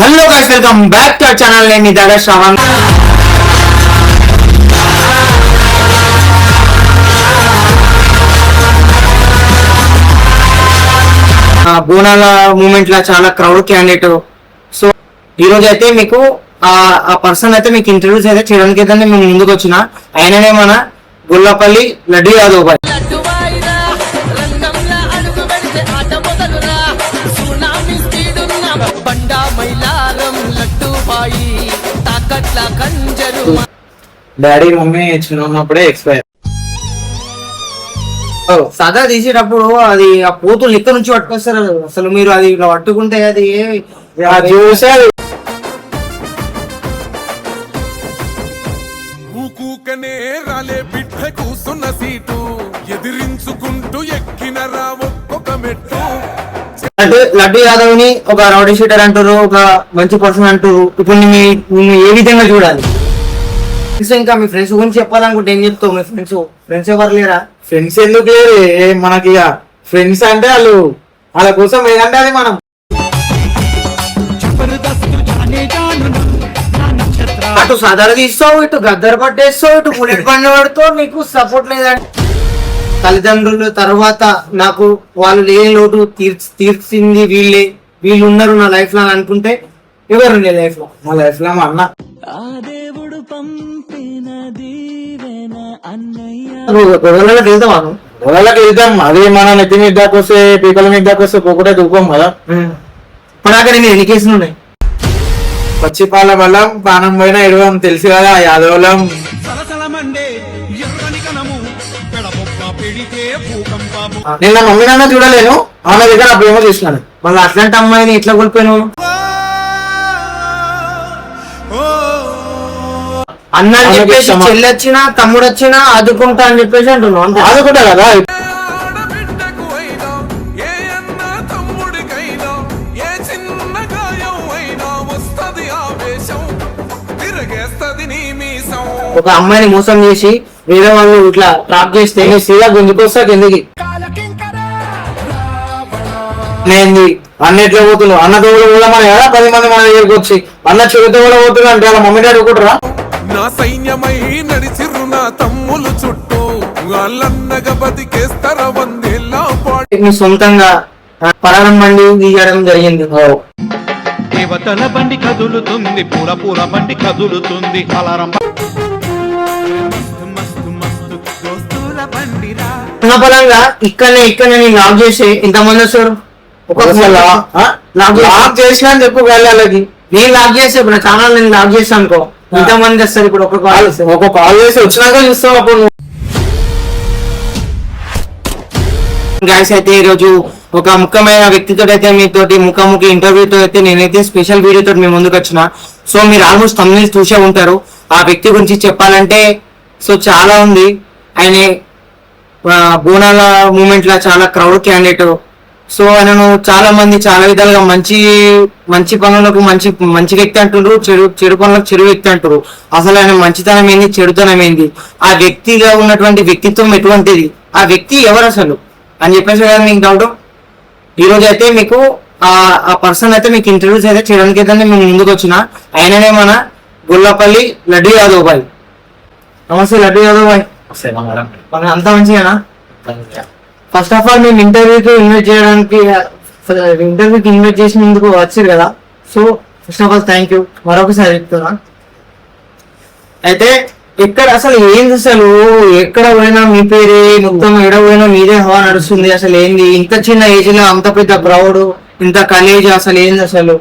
Hello guys, welcome back to our channel. నేను మీ దగ్గర శ్రవణ్. బోనాల మూమెంట్ లా చాలా క్రౌడ్ క్యాండిడేట్. సో ఈ రోజు అయితే మీకు ఆ పర్సన్ అయితే మీకు ఇంట్రడ్యూస్ అయితే చేయడానికి అయితే మేము ముందుకు వచ్చిన ఆయననే మన గొల్లపల్లి లడ్డు యాదవ్ బాయ్. డాడీ మమ్మీ చిన్న ఉన్నప్పుడే ఎక్స్పైర్. సదా తీసేటప్పుడు అది ఆ పోతులు ఎక్కడి నుంచి పట్టుకొస్తారు అసలు. మీరు అది ఇట్లా పట్టుకుంటే అది చూసారు. రాలే బిడ్డ కూసున్న సీటు ఎదిరించుకుంటూ ఎక్కిన రా ఒక్కొక్క మెట్టు. లడ్డు యాదవ్ ని ఒక రౌడీ షీటర్ అంటారు, ఒక మంచి పర్సన్ అంటారు. ఇప్పుడు నిన్ను ఏ విధంగా చూడాలి? ఇంకా మీ ఫ్రెండ్స్ గురించి చెప్పాలనుకుంటే ఏం చెప్తావు? మీ ఫ్రెండ్స్ ఎవరు లేరా? ఫ్రెండ్స్ ఎందుకు లేరు? మనకి ఇక ఫ్రెండ్స్ అంటే వాళ్ళ కోసం ఏదంటే అది మనం అటు సదర తీస్తావు, ఇటు గద్దరు పట్టేస్తావు, ఇటు బుల్లెట్ బండి పడుతావు. నీకు సపోర్ట్ లేదండి. తల్లిదండ్రులు తర్వాత నాకు వాళ్ళు లేని లోటు తీర్చింది వీళ్ళు ఉన్నారు నా లైఫ్ లో అనుకుంటే ఎవరు నీ లైఫ్ లో? మా లైఫ్ లో మా అన్న. గొడవలకి వెళ్తావా? గొడవలకి వెళ్తాం. అది మన నెత్తి మీద దాకొస్తే పీకల మీద దాకొస్తే పోకుండా దుఃఖం కదా. ఇప్పుడు అక్కడ ఎన్ని కేసులు ఉన్నాయి? పచ్చిపాల బలం పానం పోయిన ఎడవం తెలుసు కదా యాదవులం. నిన్న మమ్మీ నాన్న చూడలేను, ఆమె దగ్గర ఆ ప్రేమ చూసినాను. మళ్ళీ అట్లాంటి అమ్మాయిని ఎట్లా కోల్పోయాను? అన్న అని చెప్పేసి చెల్లి వచ్చినా తమ్ముడు వచ్చినా ఆదుకుంటా అని చెప్పేసి అంటున్నావు. ఆదుకుంటా కదా. ఒక అమ్మాయిని మోసం చేసి వేరే వాళ్ళు ఇట్లా ట్రాప్ చేస్తే సీదా గుంజుకొస్తా కిందకి. నేను అన్నిట్లో పోతున్నావు. అన్న తోడు పోదామని కదా 10 మంది మన దగ్గరికి వచ్చి అన్న చెవితో కూడా పోతున్నా అంటే వాళ్ళ మమ్మీ డాడీ ఒకటరా? నా సైన్యమై నడిచిర్రు నా తమ్ములు చుట్టూ వాళ్ళన్నగా బతికేస్తారా వందేళ్ళ పాటు. మీ సొంతంగా పరారం బండి తీయడం జరిగింది. దేవతల బండి కదులుతుంది, పూల బండి కదులుతుంది. బలంగా ఇక్కడ నేను లాక్ చేసి ఇంతమంది వస్తారు. లాక్ చేసినా అని చెప్పు వాళ్ళకి. నేను లాక్ చేస్తే ఇప్పుడు నా ఛానల్ నేను లాక్ చేస్తాను అనుకో, ఇంతమంది వస్తారు. ఇప్పుడు ఒక కాల్ చేసి వచ్చినాక చూస్తాం అప్పుడు. గాయస్ అయితే ఈరోజు ఒక ముఖ్యమైన వ్యక్తితో అయితే మీతోటి ముఖాముఖి ఇంటర్వ్యూతో అయితే నేనైతే స్పెషల్ వీడియోతో మీ ముందుకు వచ్చిన. సో మీరు ఆల్మోస్ట్ తమిళ చూసే ఉంటారు. ఆ వ్యక్తి గురించి చెప్పాలంటే సో చాలా ఉంది. ఆయన బోనాల మూమెంట్ లా చాలా క్రౌడ్ క్యాండిడేట్. సో ఆయనను చాలా మంది చాలా విధాలుగా మంచి పనులకు మంచి వ్యక్తి అంటారు, చెడు పనులకు చెడు వ్యక్తి అంటారు. అసలు ఆయన మంచితనం ఏంది, చెడుతనం ఏంది, ఆ వ్యక్తిగా ఉన్నటువంటి వ్యక్తిత్వం ఎటువంటిది, ఆ వ్యక్తి ఎవరు అసలు అని చెప్పేసి కదా మీకు డౌట్. ఈ రోజు అయితే మీకు ఆ పర్సన్ అయితే మీకు ఇంట్రడ్యూస్ అయితే చేయడానికి అయితే మేము ముందుకు వచ్చిన ఆయననే మన గొల్లపల్లి లడ్డు యాదవ్ బాయ్. నమస్తే లడ్డు యాదవ్ బాయ్. మన అంతా మంచిగానా? ఫస్ట్ ఆఫ్ ఆల్ మేము ఇంటర్వ్యూకి ఇన్వైట్ చేసినందుకు వచ్చారు కదా. So first of all thank you మరొకసారి చెప్తున్నా. అయితే ఎక్కడ అసలు ఏంది, అసలు ఎక్కడ పోయినా మీ పేరే మొత్తం, ఎక్కడ పోయినా మీదే హవా నడుస్తుంది. అసలు ఏంది ఇంత చిన్న ఏజ్ లో అంత పెద్ద క్రౌడ్, ఇంత కలేజ్, అసలు ఏంది అసలు?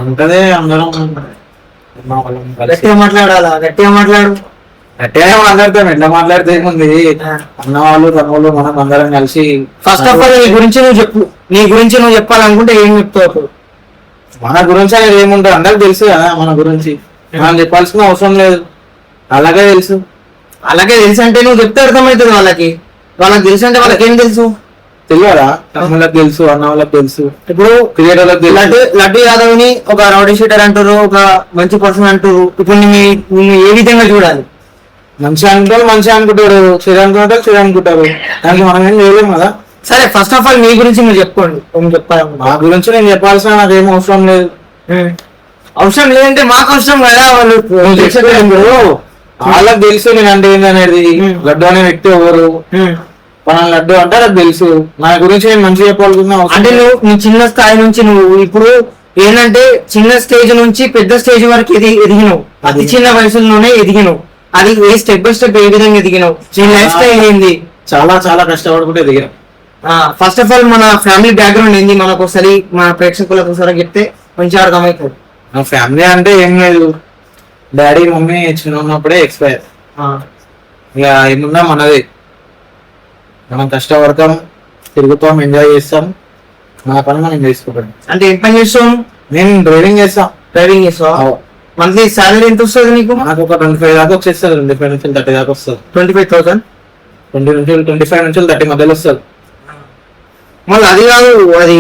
ఉంటదే అందరం గట్టిగా మాట్లాడాలా? గట్టిగా మాట్లాడు. గట్టిగా మాట్లాడతాం. ఎట్లా మాట్లాడితే ఏముంది, అన్న వాళ్ళు తమ్ముళ్ళు మనం అందరం కలిసి. ఫస్ట్ ఆఫ్ ఆల్ నీ గురించి నువ్వు చెప్పాలనుకుంటే ఏం చెప్తావు? మన గురించి అనేది ఏముంటుంది, అందరికి తెలుసు కదా మన గురించి. మనం చెప్పాల్సిన అవసరం లేదు, అలాగే తెలుసు. అంటే నువ్వు చెప్తే అర్థమవుతుంది వాళ్ళకి తెలుసు అంటే వాళ్ళకి ఏం తెలుసు తెలియదా? తమ్ముళ్ళకి తెలుసు, అన్న వాళ్ళకి తెలుసు, ఇప్పుడు క్రికెటర్లకు తెలుసు. లడ్డు యాదవ్ ని ఒక రౌడీ షీటర్ అంటారు, ఒక మంచి పర్సన్ అంటారు. ఇప్పుడు నిన్ను ఏ విధంగా చూడాలి? మంచి అనుకుంటారు, మంచి అనుకుంటారు. చెడు అనుకుంటారు, చెడు అనుకుంటారు. దానికి మనం ఏం చేయలేము కదా. సరే ఫస్ట్ ఆఫ్ ఆల్ మీ గురించి మీరు చెప్పుకోండి, ఏం చెప్పాలి? నా గురించి నేను చెప్పాల్సిన నాకేం అవసరం లేదు. అవసరం లేదంటే మాకు అవసరం కదా. వాళ్ళు నువ్వు చెప్పే ఇప్పుడు వాళ్ళకి తెలుసు నేను అంటే ఏంటనేది. లడ్డు అనే వ్యక్తి ఎవరు, మన లడ్డు అంటే నాకు తెలుసు. నా గురించి నేను మంచిగా చెప్పాలనుకున్నా. అంటే నువ్వు నీ చిన్న స్థాయి నుంచి నువ్వు ఇప్పుడు ఏంటంటే చిన్న స్టేజ్ నుంచి పెద్ద స్టేజ్ వరకు ఎదిగినావు. అతి చిన్న వయసులోనే ఎదిగినావు. అది ఏ స్టెప్ బై స్టెప్ ఏ విధంగా ఎదిగినావు, నీ లైఫ్ స్టైల్ ఏంది? చాలా చాలా కష్టపడుకుంటే ఎదిగిన. ఫస్ట్ ఆఫ్ ఆల్ మన ఫ్యామిలీ బ్యాక్గ్రౌండ్ ఏంది మనకు ఒకసారి మన ప్రేక్షకులకు ఒకసారి చెప్తే మంచిగా అర్థమవుతుంది. నా ఫ్యామిలీ అంటే ఏం లేదు, డాడీ మమ్మీ చిన్న ఉన్నప్పుడే ఎక్స్పైర్. ఇక ఏమున్నా మనది, మనం కష్టపడతాం, తిరుగుతాం, ఎంజాయ్ చేస్తాం, మన పని మనం చేసుకుంటాం. అంటే ఏం పని చేస్తాం? నేను డ్రైవింగ్ చేస్తాం. డ్రైవింగ్ చేస్తావా? మంత్లీ సాలరీ ఎంత వస్తుంది నీకు? నాకు ఒక 25 దాకా వచ్చేస్తుంది. 25 నుంచి 30 దాకా వస్తుంది. 25,000? 20 నుంచి 25 నుంచి 30 మధ్యలో వస్తుంది. మళ్ళీ అది కాదు, అది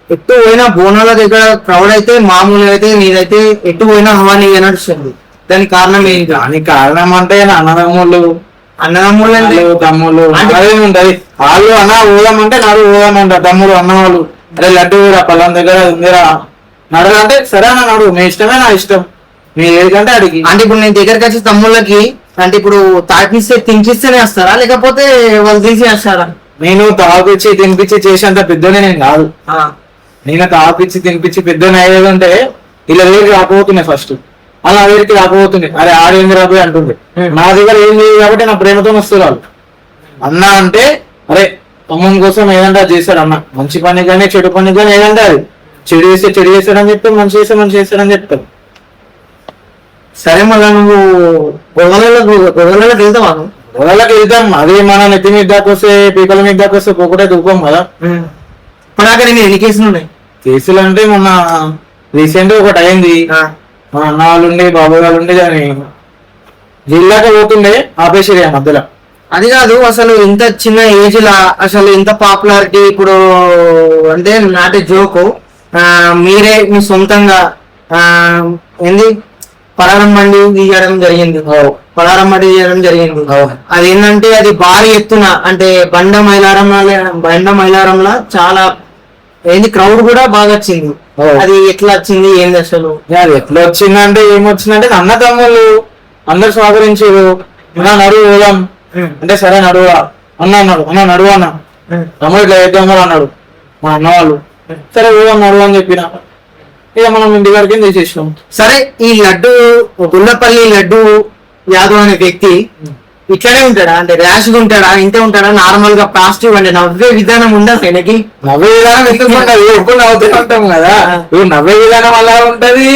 ఎటు పోయినా బోనాల దగ్గర క్రౌడ్ అయితే మామూలుగా అయితే నీదైతే ఎటు పోయినా హవాని నడుస్తుంది. దానికి కారణం ఏంటి? దానికి కారణం అంటే అన్నదమ్ముళ్ళు, అన్నదమ్ముళ్ళు అంటే తమ్ముళ్ళు ఉంటది. వాళ్ళు అన్న పోదామంటే నడు పోదామంటారు. తమ్ముడు అన్నవాళ్ళు అరే లడ్డు కూడా పలాన్ దగ్గర ఉందిరా నడదంటే సరే అన్న నడు, మీ ఇష్టమే నా ఇష్టం, మీ ఏడికంటే అడిగి. అంటే ఇప్పుడు నేను దగ్గరికి వచ్చే తమ్ముళ్ళకి అంటే ఇప్పుడు తాకిస్తే తినిపిస్తేనే వస్తారా లేకపోతే వాళ్ళు తీసి వస్తారా? నేను తాగిపించి తినిపించి చేసేంత పెద్దనే నేను కాదు. నేను తాగిపించి తినిపించి పెద్దనే అయ్యేది ఉంటే ఇలా వేరికి రాకపోతున్నాయి. ఫస్ట్ అలా వేరికి రాకపోతుంది. అరే ఆడేంది రాబోయే అంటుంది. నా దగ్గర ఏం లేదు కాబట్టి నా ప్రేమతో వస్తారు వాళ్ళు. అన్న అంటే అరే తమ్ముని కోసం ఏదంటే అది చేశాడు అన్న. మంచి పని కానీ చెడు పని కానీ ఏదంటే అది. చెడు చేస్తే చెడు చేస్తాడని చెప్తాం, మంచి చేస్తే మంచి చేస్తాడని చెప్తాం. సరే మళ్ళా నువ్వు గొడవలకు వెళ్తావా? గొడవలకు వెళ్తాం. అదే మన నెత్తి మీద దాకొస్తే పీకల మీద దాకొస్తే పోకటే దూపం కదా. ఇప్పుడు అక్కడ నేను ఎన్ని కేసులు ఉన్నాయి? కేసులు అంటే మొన్న రీసెంట్ ఒకటి అయింది. మా అన్న వాళ్ళు ఉండే బాబు వాళ్ళు ఉండే దాన్ని జిల్లాకి పోతుండే ఆపేసిరి ఆ మధ్యలో. అది కాదు, అసలు ఇంత చిన్న ఏజ్ లా అసలు ఇంత పాపులారిటీ ఇప్పుడు అంటే నాటి జోకు మీరే మీ సొంతంగా ఏంది పలారం బండి తీయడం జరిగింది. పలారం బండి తీయడం జరిగింది. అది ఏంటంటే అది భారీ ఎత్తున అంటే బండ మైలారంలో చాలా ఏంది క్రౌడ్ కూడా బాగా వచ్చింది. అది ఎట్లా వచ్చింది ఏంది అసలు? అది ఎట్లా వచ్చిందంటే ఏమొచ్చిందంటే అన్న తమ్ముళ్ళు అందరు సహకరించారు. నడువు పోదాం అంటే సరే నడువా అన్న అన్నాడు. అన్న నడువు అన్న తమ్ముడు ఇట్లా చేద్దాం అన్నాడు మా అన్న వాళ్ళు. సరే పోదాం నడువు అని చెప్పిన. ఇక మనం ఇంటి వరకు తీసేసినాం. సరే ఈ లడ్డు గుల్లపల్లి లడ్డు యాదవ్ అనే వ్యక్తి ఇట్లనే ఉంటాడా అంటే ర్యాష్ గా ఉంటాడా ఇంతే ఉంటాడా నార్మల్ గా పాజిటివ్ అంటే నవ్వే విధానం ఉందా ఆయనకి? నవ్వే విధానం ఎందుకు ఉండదు? ఎప్పుడు నవ్వుతూ ఉంటాం కదా. ఇప్పుడు నవ్వే విధానం అలా ఉంటది,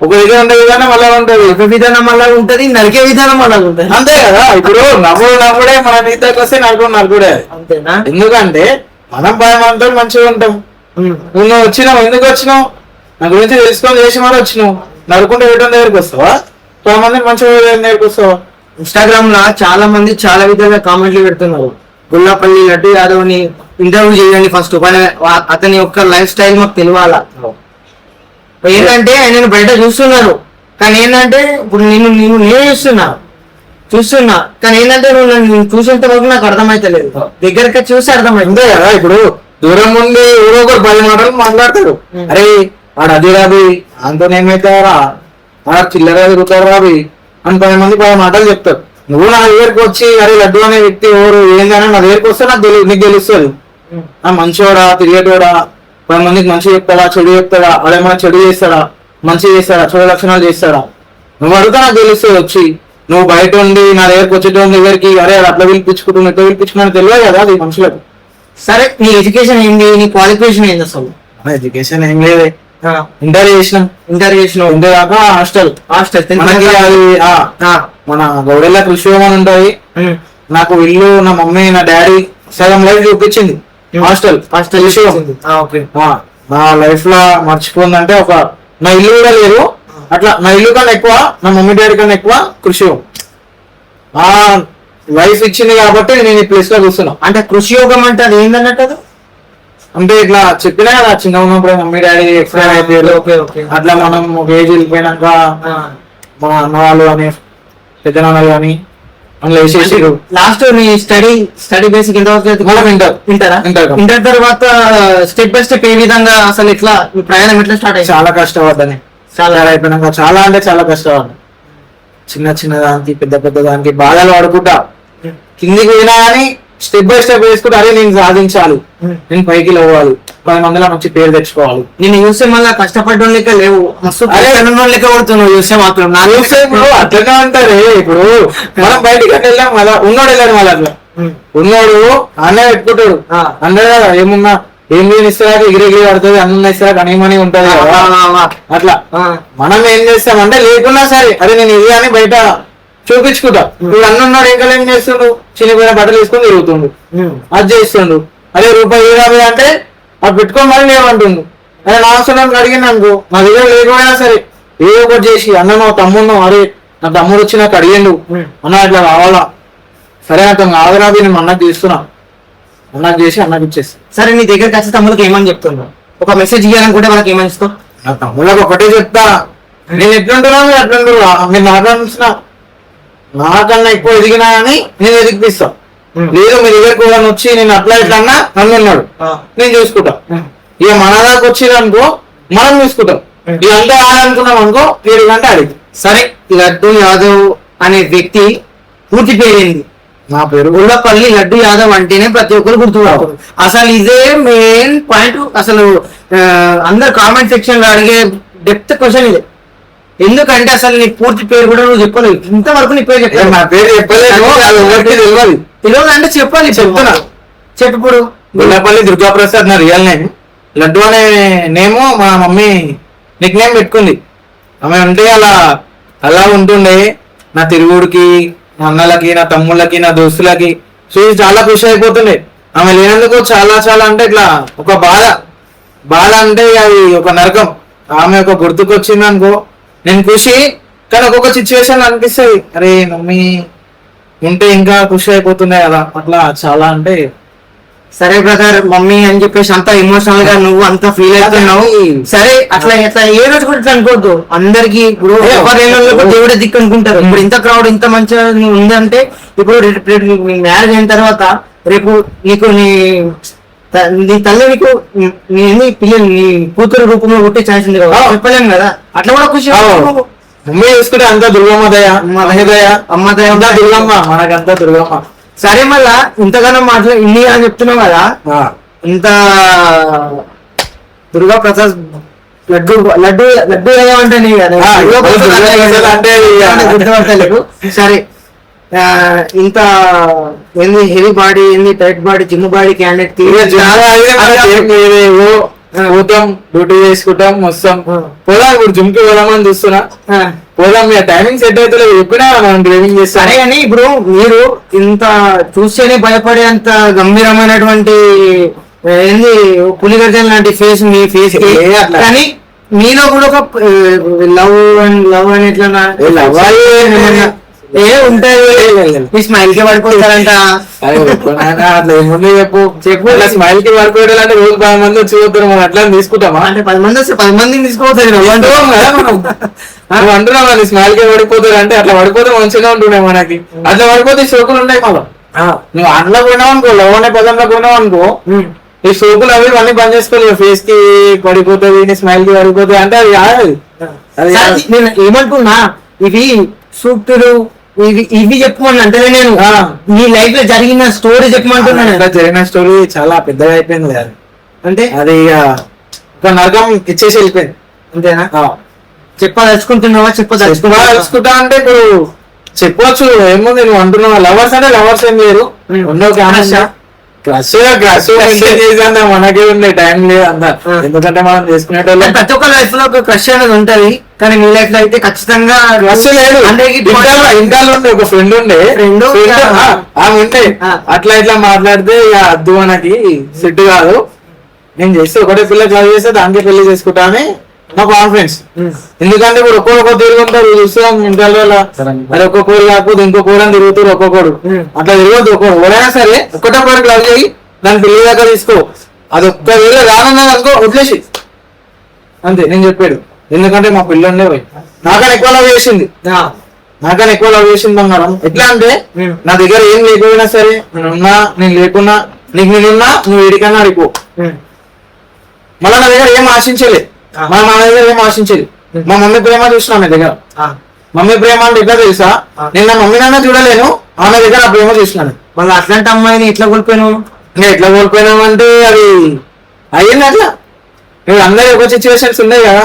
ఒక విధంగా విధానం అలా ఉంటది, ఒక విధానం అలా ఉంటది, నరికే విధానం అలా ఉంటది. అంతే కదా. ఇప్పుడు నవ్వుడే మన మీదకి వస్తే నలుగుడే. అంతేనా? ఎందుకంటే మనం భయమంతో మంచిగా ఉంటాం. నువ్వు వచ్చినావు, ఎందుకు వచ్చినావు? నా గురించి తెలుసుకొని చేసి మరి వచ్చినావు. నడుకుంటే వేయడం దగ్గరికి వస్తావా? 10 మందికి మంచిగా దగ్గరికి వస్తావా? ఇన్స్టాగ్రామ్ లో చాలా మంది చాలా విధంగా కామెంట్లు పెడుతున్నారు. గుల్లపల్లి లడ్డు యాదవ్ ని ఇంటర్వ్యూ చేయండి ఫస్ట్, అతని యొక్క లైఫ్ స్టైల్ మాకు తెలియాలా. ఏంటంటే ఆయన బయట చూస్తున్నారు కానీ ఏంటంటే ఇప్పుడు నేను చూస్తున్నా కానీ ఏంటంటే నువ్వు నన్ను చూసేంత వరకు నాకు అర్థమైతలేదు. దగ్గరకి చూసి అర్థమైంది కదా. ఇప్పుడు దూరం నుండి ఎవరో ఒకరు 10 మాటలు మాట్లాడతారు. అరే ఆడ అది రాబి అంతో ఏమైతారా, ఆడ చిల్లర తిరుగుతారు రాబి అని 10 మంది 10 మాటలు చెప్తారు. నువ్వు నా దగ్గరికి వచ్చి అరే లడ్డు అనే వ్యక్తి ఎవరు ఏందని నా దగ్గరికి వస్తే నీకు తెలుస్తుంది. మంచివాడా, తిరిగేటోడా, 10 మందికి మంచి చెప్తాడా, చెడు చెప్తాడా, ఆడేమైనా చెడు చేస్తాడా, మంచి చేస్తాడా, చెడు లక్షణాలు చేస్తాడా, నువ్వు అడుగుతా నాకు తెలుస్తుంది. వచ్చి నువ్వు బయట ఉండి నా దగ్గరికి వచ్చేటోని దగ్గరికి అరే అట్లా పిలిపించుకుంటున్నావు ఇట్లా పిలిపించుకున్నా తెలియదు కదా అది మనుషులకు. సరే నీ ఎడ్యుకేషన్ ఏంది, నీ క్వాలిఫికేషన్ ఏంది అసలు? ఎడ్యుకేషన్ ఏం లేదే, ఇంటర్ చేసినాం. ఇంటర్ దాకా హాస్టల్. మనకి అది మన గౌడెల్ల కృషి అని ఉంటది. నాకు ఇల్లు నా మమ్మీ నా డాడీ సగం లైఫ్ చూపించింది హాస్టల్. నా లైఫ్ లో మర్చిపోయిందంటే ఒక నా ఇల్లు కూడా లేదు. అట్లా నా ఇల్లు కన్నా ఎక్కువ నా మమ్మీ డాడీ కన్నా ఎక్కువ కృషి ఆ లైఫ్ ఇచ్చింది కాబట్టి నేను ఈ ప్లేస్ లో కూర్చున్నా. అంటే కృషి యోగం అంటే అది ఏందన్నట్టు అంటే ఇట్లా చెప్పినా కదా చిన్న ఉన్నప్పుడు మమ్మీ డాడీ ఎక్స్పైర్ అయిపోయారు. అట్లా మనం ఒక ఏజ్ వెళ్ళిపోయినాక మా అన్న వాళ్ళు కానీ పెద్ద నాన్నలు కానీ అందులో వేసేసారు. లాస్ట్ నీ స్టడీ బేసిక్ ఎంత వరకు మనం ఇంటరా ఇంటర్. ఇంటర్ తర్వాత స్టెప్ బై స్టెప్ ఏ విధంగా అసలు ఎట్లా మీ ప్రయాణం ఎట్లా స్టార్ట్ అయ్యింది? చాలా కష్టపడ్డాను. చాలా అయిపోయినాక చాలా అంటే చాలా కష్టపడ్డా. చిన్న దానికి పెద్ద దానికి బాధలు పడుకుంటా కిందికి పోయినా కానీ స్టెప్ బై స్టెప్ వేసుకుంటా. అరే నేను సాధించాలి, నేను పైకి లేవాలి, 10 మందిలో మంచి పేరు తెచ్చుకోవాలి. నేను చూస్తే మళ్ళీ కష్టపడడం లెక్క లేవు, మస్తు లెక్క కొడుతున్నావు చూస్తే మాత్రం. నా చూస్తే ఇప్పుడు అట్లనే అంటారే. ఇప్పుడు మనం బయటికి అట్లా వెళ్ళాం కదా, ఉన్నోడు వెళ్ళాడు మళ్ళీ అట్లా. ఉన్నోడు అన్నే పెట్టుకుంటాడు. అందరూ కదా ఏమున్నా ఏం లేని ఇస్తారా ఎగిరెగిరి పడుతుంది, అన్నం ఇస్తారా కనీమని ఉంటది కదా. అట్లా మనం ఏం చేస్తామంటే లేకున్నా సరే అరే నేను ఇది అని బయట చూపించుకుంటా. ఇప్పుడు అన్నున్నాడు ఇంకా ఏం చేస్తుండు, చిన్నపోయిన బట్టలు వేసుకొని తిరుగుతుండు, అది చేస్తుండు. అదే రూపాయి 50 అంటే అది పెట్టుకొని మళ్ళీ లేవంటుండు. అదే నా అవసరం అడిగింది అనుకో, నా దగ్గర లేకపోయినా సరే ఏదో ఒకటి చేసి అన్ననో తమ్ముడునో అరే నా తమ్ముడు వచ్చి నాకు అడిగిండు అన్న ఇట్లా కావాలా, సరే అతను కాదురాబి నేను అన్నకు తీస్తున్నా, అన్నకు చేసి అన్నకు ఇచ్చేసి. సరే నీ దగ్గరికి వచ్చే తమ్ముడికి ఏమని చెప్తున్నావు? ఒక మెసేజ్ ఇవ్వాలనుకుంటే వాళ్ళకి ఏమని ఇస్తావు? నా తమ్ముళ్ళకి ఒకటే చెప్తా, నేను ఎట్లుంటున్నాను మీరు ఎట్లుంటున్నా, మీరు నాకన్నా నాకన్నా ఎక్కువ ఎదిగినా అని నేను ఎదిగిపిస్తా. లేదు మీ దగ్గరకు కూడా వచ్చి నేను అట్లా ఇట్లా అన్నా అన్నాడు నేను చూసుకుంటా. ఇక మన దాకా వచ్చింది అనుకో మనం చూసుకుంటాం. ఇక అంతా ఆడాలనుకున్నాం అనుకో 7 గంట ఆడింది. సరే, లడ్డు యాదవ్ అనే వ్యక్తి పూర్తి పేరేంది? నా పేరు గుళ్ళపల్లి లడ్డు యాదవ్ అంటేనే ప్రతి ఒక్కరు గుర్తుపడతారు. అసలు ఇదే మెయిన్ పాయింట్. అసలు అందరు కామెంట్ సెక్షన్ లో అడిగే డెప్త్ క్వశ్చన్ ఇదే. ఎందుకంటే అసలు నీ పూర్తి పేరు కూడా నువ్వు చెప్పలేదు, ఇంతవరకు నీ పేరు చెప్పలేదు. నా పేరు చెప్పలేదు, అది ఎవరికి తెలియదు. తెలియదు అంటే చెప్పాలి, చెప్తున్నా. చెప్పు. ఇప్పుడు గుళ్ళపల్లి దుర్గాప్రసాద్ నా రియల్ నేమ్. లడ్డు అనే నేమ్ మా మమ్మీ నిక్ నేమ్ పెట్టుకుంది. ఆమె ఉంటే అలా ఉంటుండే. నా తిరుగుడికి, నా అన్నలకి, నా తమ్ముళ్ళకి, నా దోస్తులకి చూసి చాలా ఖుషి అయిపోతుండే. ఆమె లేనందుకు చాలా అంటే ఇట్లా ఒక బాధ అంటే అది ఒక నరకం. ఆమె ఒక గుర్తుకొచ్చింది అనుకో నేను ఖుషి, కానీ ఒక్కొక్క సిచ్యువేషన్ అనిపిస్తుంది అరే మమ్మీ ఉంటే ఇంకా ఖుషి అయిపోతుండే కదా. అట్లా చాలా అంటే సరే బ్రదర్, మమ్మీ అని చెప్పేసి అంత ఎమోషనల్ గా నువ్వు అంత ఫీల్ అవుతున్నావు. సరే, అట్లా ఏ రోజు కూడా ఇట్లా అనుకోవద్దు. అందరికి ఇప్పుడు ఎవరు దేవుడే దిక్కు అనుకుంటారు. ఇప్పుడు ఇంత క్రౌడ్ ఇంత మంచిగా ఉందంటే ఇప్పుడు మ్యారేజ్ అయిన తర్వాత రేపు నీకు నీ తల్లి నీకు నీ పిల్లలు నీ కూతురు రూపంలో పుట్టే ఛాన్స్ ఉంది కదా, చెప్పలేము కదా. అట్లా కూడా ఖుషి. మమ్మీ చూసుకుంటే అంతా దుర్గమ్మ దయ, అమ్మ దయ, దుర్గమ్మ, మనకంతా దుర్గమ్మ. సరే, మళ్ళా ఇంతగానో ఇన్ని అని చెప్తున్నావు కదా, ఇంత దుర్గా ప్రసాద్ లడ్డు ఏమంటే గుర్తుపడతలేదు. సరే, ఇంత ఏంది హెవీ బాడీ, ఏంది tight body, gym body candidate పోతాం, డ్యూటీ చేసుకుంటాం, వస్తాం. పోదాం ఇప్పుడు జిమ్కి పోదామని చూస్తున్నా. పోదాం, మీ టైమింగ్ సెట్ అయితే ఎప్పుడైనా మనం డ్రైవింగ్ చేస్తాం. సరే అని ఇప్పుడు మీరు ఇంత చూస్తేనే భయపడే అంత గంభీరమైనటువంటి ఏంది పులిగర్జన్ లాంటి ఫేస్ మీ ఫేస్ కి, కానీ మీలో కూడా ఒక లవ్ అని ఎట్లా ఉంటాయి. స్మైల్ కి పడిపోతారంట. అట్లా ముందు చెప్పు అట్లా స్మైల్ కి పడిపోయాలంటే రోజు 10 మంది వచ్చి పోతారు, మనం అట్లా తీసుకుంటామా? అంటే 10 మంది వస్తే 10 మందిని తీసుకోవచ్చు నువ్వు అంటున్నావు అది స్మైల్ కి పడిపోతారు అంటే అట్లా పడిపోతే మంచిగా ఉంటున్నాయి మనకి. అట్లా పడిపోతే సోకులు ఉంటాయి మళ్ళీ. నువ్వు అందులో పోయినావు అనుకో, లవ్ అనే పదంలో పోయినావు అనుకో, ఈ సోకులు అవి అన్ని బంద్ చేసుకోవాలి. ఫేస్ కి పడిపోతుంది, స్మైల్ కి పడిపోతుంది అంటే అది కాదు. నేను ఏమంటున్నా, ఇవి సూక్తులు ఇవి చెప్పమని అంటే నేను నీ లైఫ్ లో జరిగిన స్టోరీ చెప్పమంటున్నాను. జరిగిన స్టోరీ చాలా పెద్దగా అయిపోయింది. అది అంటే అది ఒక నరకం ఇచ్చేసి వెళ్ళిపోయింది. అంతేనా? చెప్పదలుచుకుంటున్నావా? చెప్పదలుచుకుంటా అంటే ఇప్పుడు చెప్పవచ్చు. ఏముంది నువ్వు అంటున్నావా లవర్స్ అంటే లవర్స్ ఏం లేరు, క్రష్ చేసా మనకే ఉంది, టైం లేదు అంతా. ఎందుకంటే మనం చేసుకునేటోళ్ళం. ప్రతి ఒక్క లైఫ్ లో ఒక క్రష్ అనేది ఉంటది, కానీ మీ లైఫ్ లో అయితే ఖచ్చితంగా క్రష్ లేదు. ఇంటర్ ఉండే ఒక ఫ్రెండ్ ఉండే, ఆమె ఉంటే అట్లా ఇట్లా మాట్లాడితే ఇక అద్దు మనకి సెట్ కాదు. నేను చేస్తే ఒకటే పిల్ల క్లాస్ చేస్తే దానికి పెళ్లి చేసుకుంటా అని నా కాన్ఫిడెన్స్. ఎందుకంటే ఇప్పుడు ఒక్కొక్క తిరుగుంటారు చూస్తాం ఇంటర్లో, అది ఒక్కొక్కరు కాకపోతే ఇంకొకరు తిరుగుతారు, ఒక్కొక్కడు అట్లా తిరగద్దు. ఎవరైనా సరే ఒక్కటొక్కడికి లవ్ చేయి, దాని పెళ్లి దాకా తీసుకో. అది ఒక్కవేళ రానున్నది అనుకో వదిలేసి అంతే నేను చెప్పాడు. ఎందుకంటే మా పిల్లలనే పోయి నాకన్నా ఎక్కువ లవ్ చేసింది. నాకన్నా ఎక్కువ లవ్ చేసింది బంగారం. ఎట్లా అంటే నా దగ్గర ఏం లేకపోయినా సరే నేనున్నా నేను లేకున్నా నీకు నేనున్నా నువ్వు ఏడికన్నా అడిపో. మళ్ళీ నా దగ్గర ఏం ఆశించలే, మా దగ్గర ఏం ఆశించలేదు. మా మమ్మీ ప్రేమ చూసిన ఆమె దగ్గర. మమ్మీ ప్రేమ అంటే ఎట్లా తెలుసా, నేను నా మమ్మీ నాన్న చూడలేను, ఆమె దగ్గర ఆ ప్రేమ చూసినాను. మళ్ళీ అట్లాంటి అమ్మాయిని ఎట్లా కోల్పోయినావు? ఇంకా ఎట్లా కోల్పోయినాం అంటే అది అయ్యింది అట్లా. ఇప్పుడు అందరి ఒక సిచ్యువేషన్స్ ఉన్నాయి కదా,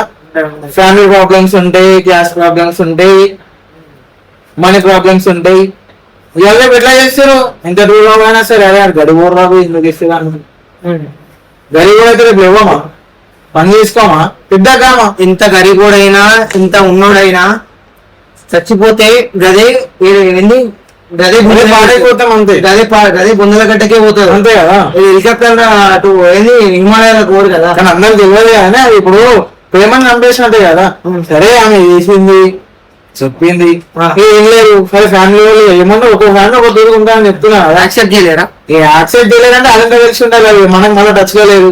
ఫ్యామిలీ ప్రాబ్లమ్స్ ఉంటాయి, క్యాస్ట్ ప్రాబ్లమ్స్ ఉంటాయి, మనీ ప్రాబ్లమ్స్ ఉంటాయి. ఇవాళ ఎట్లా చేస్తారు, ఎంత దూరం అయినా సరే అదే గడిబో రాబు ఎందుకు ఇస్తారు, గరీబ్ అయితే రేపు ఇవ్వమా, పని చేసుకోమా, పెద్దగామా. ఎంత గరీబోడైనా ఎంత ఉన్నోడైనా చచ్చిపోతే గదే ఏంది, గదే పాడైపోతాం అంతే. గదే బొందల గడ్డకే పోతుంది అంతే కదా. హెలికాప్టర్ అటు ఏంది హిమాలయాలకు పోరు కదా. కానీ అందరికి తెలియదు కానీ అది ఇప్పుడు ప్రేమని చంపేసినట్టే కదా. సరే ఆమె చేసింది చెప్పింది ఏం లేదు, సరే ఫ్యామిలీ వాళ్ళు ఏమన్నా ఒక ఫ్యామిలీ ఒక దూరం ఉంటాయని చెప్తున్నా కదా. యాక్సెప్ట్ చేయలేరా? యాక్సెప్ట్ చేయలేదంటే అదంతా తెలిసి ఉండాలి, అది మనకు మళ్ళీ టచ్ లో లేదు.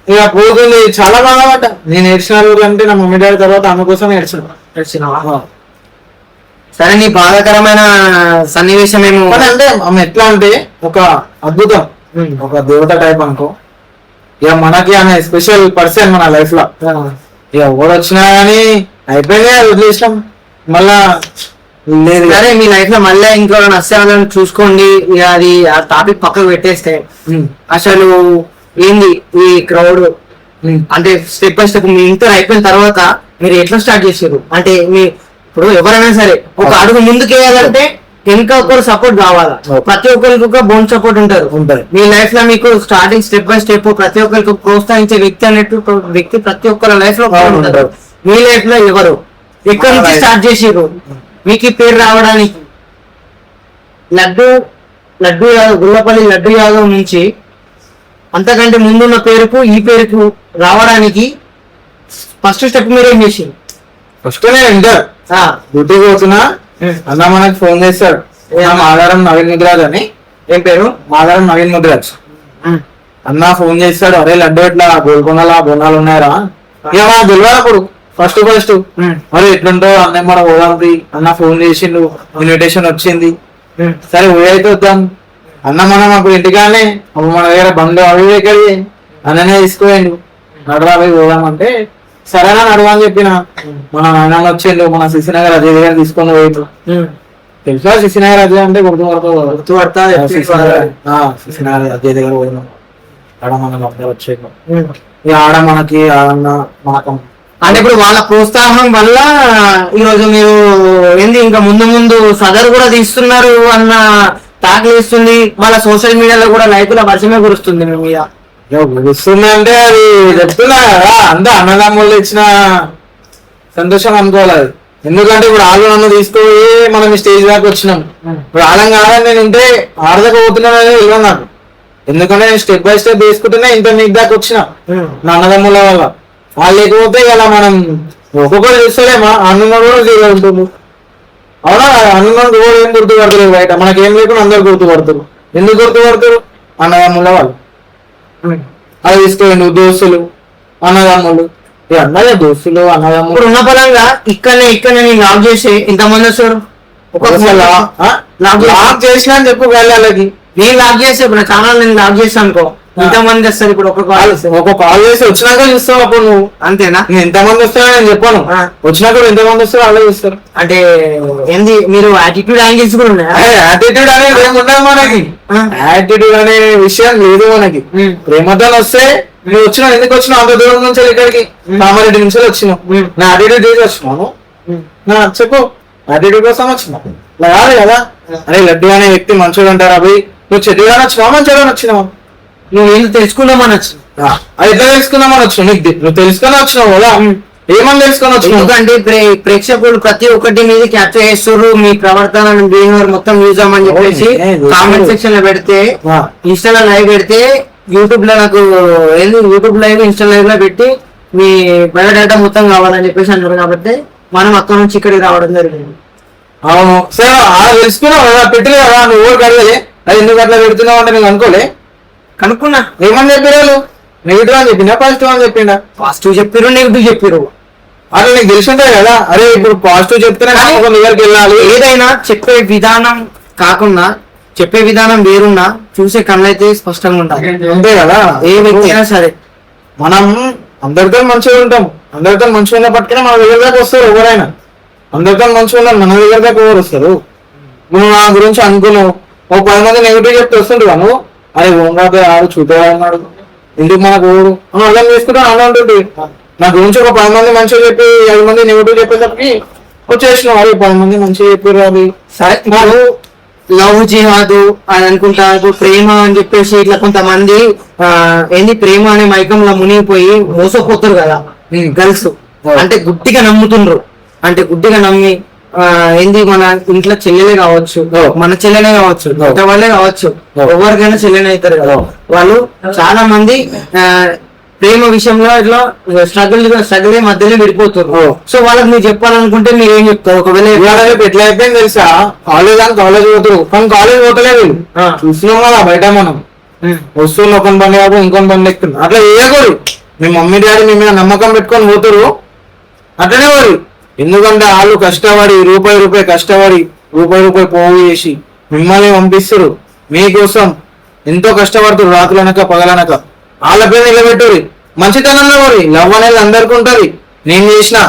ఇక పోతుంది చాలా బాగా పడ్డా. నేను ఏడ్చిన రోజు అంటే నా మమ్మీ డాడీ తర్వాత ఆమె కోసం ఏడ్చినావా. సరే, నీ బాధాకరమైన సన్నివేశం ఏమో అంటే ఆమె ఎట్లా అంటే ఒక అద్భుతం, ఒక దేవత టైప్ అనుకో. ఇక మనకి ఆమె స్పెషల్ పర్సన్ మన లైఫ్ లో. ఇక ఎవరు వచ్చినా కానీ అయిపోయింది, వదిలేసినాం మళ్ళా లేదు. సరే, మీ లైఫ్ లో మళ్ళీ ఇంకెవరైనా వస్తేవాళ్ళని చూసుకోండి. ఇక అది ఆ టాపిక్ పక్కకు పెట్టేస్తే అసలు ఏంది ఈ క్రౌడ్ అంటే step by step me inter అయిపోయిన తర్వాత మీరు ఎట్లా స్టార్ట్ చేసారు? అంటే మీ ఇప్పుడు ఎవరైనా సరే ఒక అడుగు ముందుకు వేయాలంటే ఇంకా ఒకరు సపోర్ట్ కావాలా. ప్రతి ఒక్కరికి ఒక బోన్ సపోర్ట్ ఉంటారు. మీ లైఫ్ లో మీకు స్టార్టింగ్ స్టెప్ బై స్టెప్ ప్రతి ఒక్కరికి ప్రోత్సహించే వ్యక్తి అనేట్టు వ్యక్తి ప్రతి ఒక్కరి లైఫ్ లో ఉంటారు. మీ లైఫ్ లో ఎవరు ఎక్కడి నుంచి స్టార్ట్ చేసారు మీకు ఈ పేరు రావడానికి? లడ్డు యాదవ్, గుల్లపల్లి లడ్డు యాదవ్ నుంచి అంతకంటే ముందున్న పేరుకు ఈ పేరుకు రావడానికి ఫస్ట్ స్టెప్ మీరేం చేసి? ఫస్ట్ నేను ఇంటర్ డ్యూటీ పోతున్నా, అన్న మనకి ఫోన్ చేస్తాడు, మాదారం నవీన్ ముద్రాజ్ అని. ఏం పేరు? మాదారం నవీన్ ముద్రాజ్. అన్న ఫోన్ చేస్తాడు, అరే లడ్డు ఎట్లా గోల్కొండలా బోనాలు ఉన్నాయరా. ఇక మా తెలియదు అప్పుడు ఫస్ట్ మరి ఎట్లుంటో అన్న మన పోదాంది. అన్న ఫోన్ చేసిండు, ఇన్విటేషన్ వచ్చింది. సరే అయితే వద్దాం అన్న. మనం అప్పుడు ఇంటికానే మన దగ్గర బంధు అవి ఎక్కడి అన్ననే తీసుకోండి, నడరా పోయి పోదామంటే సరేనా నడువా అని చెప్పిన. మన నాయన వచ్చిండు, మన శశినగర్ అజయ్ దగ్గర తీసుకొని పోయిండు. తెలుసా శశినగర్ అజయ్ అంటే గుర్తుపడతా. శశినగర్ అజయ్ దగ్గర పోయినాం, ఆడ మన వచ్చేది. ఇక ఆడ మనకి ఆడన్న మనకం అంటే ఇప్పుడు వాళ్ళ ప్రోత్సాహం వల్ల ఈరోజు మీరు ఏంది ఇంకా ముందు ముందు సదరు కూడా తీస్తున్నారు అన్న టాక్ వేస్తుంది. మళ్ళీ సోషల్ మీడియాలో కూడా లైకుల వర్షమే కురుస్తుంది మీ మీద. గురుస్తుంది అంటే అది చెప్తున్నా కదా, అంతా అన్నదమ్ముళ్ళు ఇచ్చిన సంతోషం అనుకోవాలి అది. ఎందుకంటే ఇప్పుడు వాళ్ళు నన్ను తీసుకుపోయి మనం స్టేజ్ దాకా వచ్చినాం. ఇప్పుడు ఆలం కాదని నేను ఇంటే ఆడదాకా పోతున్నాను అనేది తెలియదు నాకు. ఎందుకంటే నేను స్టెప్ బై స్టెప్ తీసుకుంటేనే ఇంత మీకు దాకా వచ్చిన నా అన్నదమ్ముల వల్ల. వాళ్ళు లేకపోతే ఇలా మనం ఒక్కొక్కరు చూస్తలేమా, అన్నదమ్ములు కూడా జీరో ఉంటుంది. అవునా, అన్నదమ్ములు కూడా ఏం గుర్తుపడతారు బయట, మనకేం లేకుండా అందరు గుర్తుపడతారు. ఎందుకు గుర్తుపడతారు? అన్నదమ్ముల వాళ్ళు. అది తీసుకోండి దోస్తులు అన్నదమ్ములు, అన్నదే దోస్తులు అన్నదమ్ములు. ఇప్పుడు ఉన్న పరంగా ఇక్కడనే నేను లాక్ చేసి ఇంతమంది వస్తారు. లాక్ చేసినా అని చెప్పు వాళ్ళకి. నేను లాక్ చేసి ఇప్పుడు నా ఛానల్ నేను లాక్ చేసి అనుకో, ఇంతమంది వస్తారు. ఇప్పుడు ఒక కాల్ చేసి వచ్చినాక చూస్తావు అప్పుడు నువ్వు. అంతేనా? నేను ఎంతమంది వస్తారో నేను చెప్పాను. వచ్చినాక ఎంతమంది వస్తారో వాళ్ళే చూస్తారు. అంటే ఏంది మీరు యాటిట్యూడ్ యాంగిల్స్ కూడా ఉన్నాయి. యాటిట్యూడ్ అనేది ఏముండదు మనకి, యాటిట్యూడ్ అనే విషయం లేదు మనకి. ప్రేమతో వస్తే నువ్వు వచ్చినావు, ఎందుకు వచ్చినావు అంత దూరం నుంచి ఇక్కడికి? కామారెడ్డి నుంచి వచ్చినావు, నా యాటిట్యూడ్ చేసి వచ్చినాను. చెప్పు, యాటిట్యూడ్ కోసం వచ్చినావు కాదు కదా. అరే లడ్డు అనే వ్యక్తి మంచోడు అంటారా పోయి, నువ్వు చెడ్డగానే వచ్చినావా మంచిగానే వచ్చినావు? నువ్వు ఏం తెలుసుకున్నామని వచ్చిన అది ఎట్లా తెలుసుకున్నామని వచ్చినావు? నీకు నువ్వు తెలుసుకొని వచ్చినావు కదా, ఏమని తెలుసుకొని వచ్చినావు? ఎందుకంటే ప్రేక్షకులు ప్రతి ఒక్కటి మీద క్యాప్చర్ చేస్తారు. మీ ప్రవర్తన బిహేవియర్ మొత్తం యూజ్ అవ్వమని చెప్పేసి కామెంట్ సెక్షన్ లో పెడితే, ఇన్స్టాలో లైవ్ పెడితే, యూట్యూబ్ లో నాకు ఏంది యూట్యూబ్ లైవ్ ఇన్స్టా లైవ్ లో పెట్టి మీ బయోడేటా మొత్తం కావాలని చెప్పేసి అంటారు. కాబట్టి మనం అక్కడ నుంచి ఇక్కడికి రావడం జరిగింది. అవును సరే, తెలుసుకున్నావు కదా, పెట్టలే కదా నువ్వు కడగలే. అది ఎందుకు అట్లా పెడుతున్నావు అంటే నేను అనుకోలే. కనుక్కున్నా ఏమని చెప్పారు? నెగిటివ్ అని చెప్పిందా పాజిటివ్ అని చెప్పిండా? పాజిటివ్ చెప్పారు, నెగిటివ్ చెప్పారు. అట్లా నీకు తెలిసిందే కదా, అరే ఇప్పుడు పాజిటివ్ చెప్తేనే ఒక దగ్గరికి వెళ్ళాలి. ఏదైనా చెప్పే విధానం కాకుండా చెప్పే విధానం వేరున్నా చూసే కళ్ళైతే స్పష్టంగా ఉంటాయి. అంతే కదా, ఏ వ్యక్తి అయినా సరే మనం అందరితో మంచిగా ఉంటాం, అందరితో మంచిగా ఉన్నప్పటికీ మన దగ్గర దాకా వస్తారు ఎవరైనా. అందరితో మంచిగా ఉన్నారు, మన దగ్గర దాకా ఎవరు వస్తారు? నువ్వు నా గురించి అనుకున్నావు, ఓ 10 మంది నెగిటివ్ చెప్తే వస్తుంటు నువ్వు, అరే ఓంగాదే ఆడు చూపేవాడు ఇంటికి మనకు ఓడు అర్థం చేసుకుంటాను అలా ఉంటుంది. నా గురించి ఒక 10 మంది మంచిగా చెప్పి 5 మంది నెగిటివ్ చెప్పేసరికి వచ్చేసినావు, అరే 10 మంది మంచిగా చెప్పారు అవి. సరే ఇప్పుడు లవ్ జిహాదు అని అనుకుంటా, ఇప్పుడు ప్రేమ అని చెప్పేసి ఇట్లా కొంతమంది ఏంది ప్రేమ అనే మైకంలో మునిగిపోయి మోసపోతారు కదా గర్ల్స్. అంటే గుడ్డిగా నమ్ముతుండ్రు, అంటే గుడ్డిగా నమ్మి ఏంది మన ఇంట్లో చెల్లెలే కావచ్చు, మన చెల్లెనే కావచ్చు, వాళ్ళే కావచ్చు, ఎవరికైనా చెల్లెనే అవుతారు కదా. వాళ్ళు చాలా మంది ప్రేమ విషయంలో ఇట్లా స్ట్రగుల్ మధ్యలో విడిపోతారు. సో వాళ్ళకి మీరు చెప్పాలనుకుంటే మీరు ఏం చెప్తారు? ఒకవేళ ఎట్లా అయిపోయింది తెలుసా, కాలేజ్ అని కాలేజ్ పోతారు కానీ కాలేజ్ పోతలేదు. చూస్తున్నాం కదా బయట మనం వస్తువులు ఒకని బండి కాదు ఇంకొని బండి ఎక్కుతుంది. అట్లా వేయకూడదు. మీ మమ్మీ డాడీ మీ మీద నమ్మకం పెట్టుకొని పోతారు, అట్లనే పోరు. ఎందుకంటే వాళ్ళు కష్టపడి రూపాయి కష్టపడి రూపాయి పోగు చేసి మిమ్మల్ని పంపిస్తారు. మీకోసం ఎంతో కష్టపడుతారు, రాత్రులనక పగలనక. వాళ్ళ పేరు నిలబెట్టుర్రి, మంచితనంలో పోరి. లవ్ అనేది అందరికీ ఉంటది. నేను చేసిన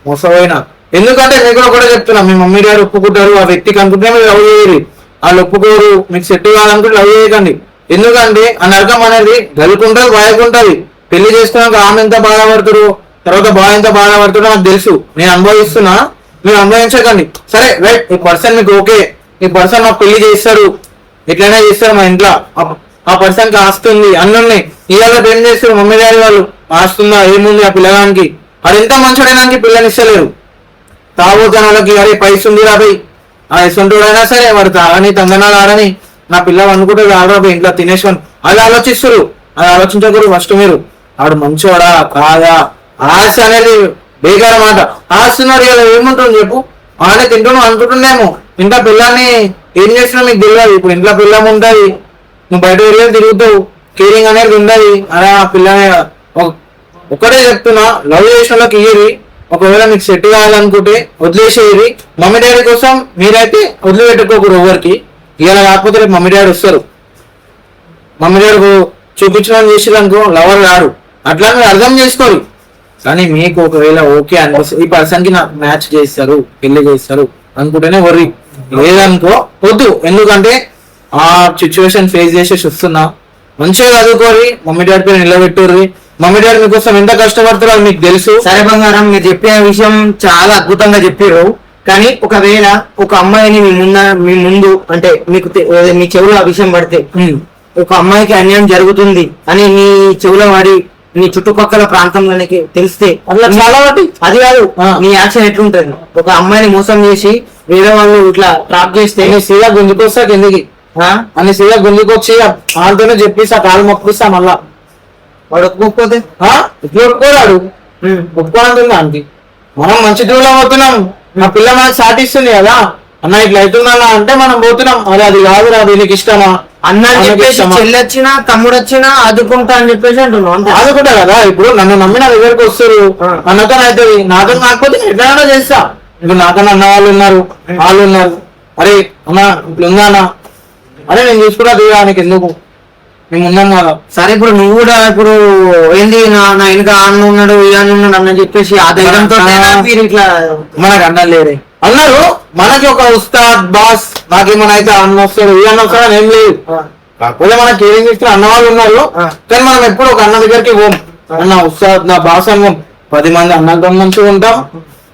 మోసపోయినా, ఎందుకంటే మీకు కూడా చెప్తున్నా, మీ మమ్మీ డాడీ ఒప్పుకుంటారు ఆ వ్యక్తికి అనుకుంటే మీరు లవ్ చేయరు. వాళ్ళు ఒప్పుకోరు, మీకు సెట్ కావాలనుకుంటే లవ్ చేయకండి. ఎందుకంటే ఆ నరకం అనేది గలుకుంటది బాయకుంటది. పెళ్లి చేసుకున్నాక ఆమె ఎంత బాధపడుతురు, తర్వాత బాగా ఎంత బాధపడుతుందో నాకు తెలుసు. నేను అనుభవిస్తున్నా, మీరు అనుభవించకండి. సరే రైట్, ఈ పర్సన్ మీకు ఓకే, ఈ పర్సన్ నాకు పెళ్లి చేస్తారు, ఎట్లయినా చేస్తారు మా ఇంట్లో, ఆ పర్సన్ కి ఆస్తుంది అన్నున్నాయి. ఇవాళ ఏం చేస్తారు మమ్మీ డాడీ వాళ్ళు, ఆస్తుందా ఏముంది ఆ పిల్లగానికి, అది ఎంత మంచోడైనానికి పిల్లని ఇస్తలేరు. తాగోతాను వాళ్ళకి, అరే పైస ఉంది రాబోయ్, ఆ ఎసంటోడైనా సరే వాడు తాగని తందనాలు ఆడని నా పిల్లలు అనుకుంటే ఆడరాబోయ్ ఇంట్లో తినేసుకొని అది ఆలోచిస్తారు. అది ఆలోచించకూడదు. ఫస్ట్ మీరు ఆడు మంచోడా కాదా, ఆశ అనేది బేకార మాట. ఆస్తున్నారు ఇలా ఏముంటుంది చెప్పు, ఆడే తింటున్నావు అనుకుంటుండేమో. ఇంట్లో పిల్లాన్ని ఏం చేసినా మీకు తెలియదు. ఇప్పుడు ఇంట్లో పిల్లం ఉంటుంది, నువ్వు బయట వెళ్ళి తిరుగుతావు, కేరింగ్ అనేది ఉండదు. అలా ఆ పిల్లని ఒక్కటే చెప్తున్నా, లవ్ చేసిన వాళ్ళకి ఇయ్యరి. ఒకవేళ మీకు సెట్ కావాలనుకుంటే వదిలేసేది. మమ్మీ డాడీ కోసం మీరైతే వదిలిపెట్టుకోకూడదు ఎవరికి. ఇలా కాకపోతే రేపు మమ్మీ డాడీ వస్తారు, మమ్మీ డాడీ చూపించడం చేసేదనుకో లవర్ రాడు. అట్లా మీరు అర్థం చేసుకోరు. కానీ మీకు ఒకవేళ ఓకే అనిపిస్తుంది, ఈ పర్సన్ కి నాకు మ్యాచ్ చేస్తారు, పెళ్లి చేస్తారు అనుకుంటేనే వర్రి. లేదనుకో వద్దు. ఎందుకంటే ఆ సిచ్యువేషన్ ఫేస్ చేసేసి వస్తున్నా. మంచిగా చదువుకోరి, మమ్మీ డాడీ పేరు నిలబెట్టుర్రి. మమ్మీ డాడీ మీకోసం ఎంత కష్టపడతారో అది మీకు తెలుసు. సరే బంగారం, మీరు చెప్పిన విషయం చాలా అద్భుతంగా చెప్పారు. కానీ ఒకవేళ ఒక అమ్మాయిని మీ ముందు అంటే మీకు మీ చెవులో ఆ విషయం పడితే, ఒక అమ్మాయికి అన్యాయం జరుగుతుంది అని నీ చెవులో వాడి నీ చుట్టుపక్కల ప్రాంతంలోనికి తెలిస్తే అట్లా చాలా వాటి అది కాదు, నీ యాక్షన్ ఎట్లుంటది? ఒక అమ్మాయిని మోసం చేసి వేరే వాళ్ళు ఇట్లా ట్రాప్ చేస్తే సీదా గుంజుకొస్తా కిందికి, అని సీదా గుంజుకొచ్చి వాళ్ళతోనే చెప్పేసి ఆ కాలు మొక్కుస్తా. మళ్ళా వాడు ఒప్పుకోకపోతే ఇట్లా ఒప్పుకోరాడు, ఒప్పుకోనంటుంది దానికి. మనం మంచి దూరం అవుతున్నాం, నా పిల్ల మనకు సాటిస్తుంది కదా, అన్న ఇట్లా అవుతుందా అంటే మనం పోతున్నాం. అదే అది కాదురా, దీనికి ఇష్టమా అన్న అని చెప్పేసి చెల్లి వచ్చినా తమ్ముడు వచ్చినా ఆదుకుంటా అని చెప్పేసి అంటున్నాం. ఆదుకుంటా కదా. ఇప్పుడు నన్ను నమ్మి నా దగ్గరకు వస్తారు, అన్నతో అవుతుంది, నాతో కాకపోతే ఎట్లా చేస్తా. ఇప్పుడు నాకన్నా అన్న వాళ్ళు ఉన్నారు, వాళ్ళు ఉన్నారు, అరే అన్న ఇప్పుడు ఉందా, అరే నేను చూసుకున్నా దిగా నీకు ఎందుకు, మేము ఉన్నాం కదా. సరే ఇప్పుడు నువ్వు కూడా ఇప్పుడు ఏంది నా వెనుక అన్న ఉన్నాడు ఈ అన్న ఉన్నాడు అన్న చెప్పేసి ఆ ధైర్యంతో మీరు ఇట్లా మనకు అన్నలు లేరే అన్నారు. మనకి ఒక ఉస్తాద్ బాస్, నాకేమన్నా అయితే అన్న వస్తాడు ఈ అన్న వస్తాడు ఏం లేదు. కాకపోతే మనకి కేరింగ్ ఇస్తే అన్న వాళ్ళు ఉన్నారు. కానీ మనం ఎప్పుడు ఒక అన్న దగ్గరికి పోం, అన్న ఉస్తాద్ నా బాస్ అని 10 మంది అన్నలతో మంచిగా ఉంటాం,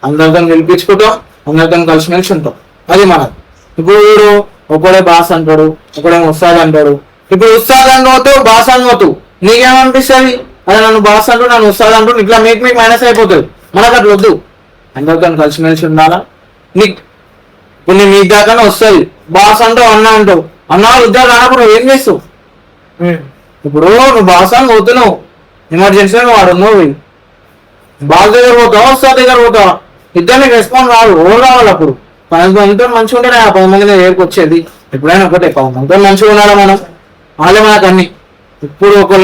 అందరితో గెలిపించుకుంటాం, అందరితో కలిసిమెలిసి ఉంటాం. అది మనం. ఇప్పుడు వీడు ఒకడే బాస్ అంటాడు, ఒకడేమో ఉస్తాద్ అంటాడు. ఇప్పుడు ఉస్తాద్ అనుకోతూ బాస్ అనుకోతూ నీకేమనిపిస్తుంది? అదే నన్ను బాస్ అంటూ నన్ను ఉస్తాద్ అంటూ ఇట్లా మీకు మైనస్ అయిపోతుంది. మనకు అట్లా వద్దు, అందరితో కలిసిమెలిసి ఉండాలా. నీకు ఇప్పుడు నీ దాకానే వస్తుంది, బాస్ అంటావు అన్న అంటావు, అన్న ఉద్యోగం రానప్పుడు ఏం చేస్తావు? ఇప్పుడు నువ్వు బాస్ అని పోతున్నావు, ఎమర్జెన్సీ నువ్వు వాడు ఉన్నావు, బాస్ దగ్గర పోతావా ఉస్తాద్ దగ్గర పోతావా? ఇద్దరిని రెస్పాన్స్ రాదు, ఓ రావాలి. అప్పుడు 10 మందితో మంచిగా ఉంటేనే ఆ 10 మంది దగ్గరికి వచ్చేది. ఎప్పుడైనా ఒకటే 10 మందితో మంచిగా ఉండాలి మనం. వాళ్ళే మనకు అన్ని. ఇప్పుడు ఒకరి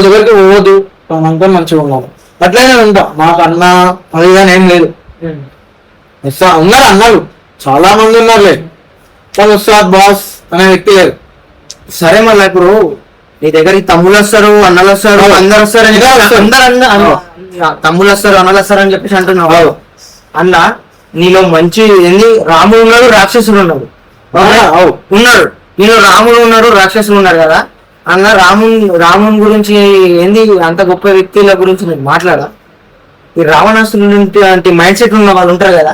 దగ్గరికి పోవద్దు, 10 మందితో మంచిగా ఉండాలి. అట్లనే ఉంటా. నాకు అన్న అది కానీ ఏం లేదు. ఉన్నారు అన్నారు, చాలా మంది ఉన్నారులే, కానీ ఉస్తాద్ బాస్ అనే వ్యక్తి లేదు. సరే మళ్ళీ ఇప్పుడు నీ దగ్గరికి తమ్ముళ్ళు వస్తారు, అన్నలు వస్తారు, అందరు వస్తారు అని తమ్ముళ్ళు వస్తారు, అన్నలు వస్తారు అని చెప్పేసి అంటున్నావు. అన్న నీలో మంచి ఏంది, రాముడు ఉన్నాడు, రాక్షసుడు ఉన్నాడు. ఉన్నాడు నీలో రాముడు ఉన్నాడు, రాక్షసులు ఉన్నారు కదా అన్న. రాముని గురించి ఏంది అంత గొప్ప వ్యక్తుల గురించి నేను మాట్లాడా. ఈ రావణాసుడు అంటే మైండ్ సెట్ ఉన్న వాళ్ళు ఉంటారు కదా,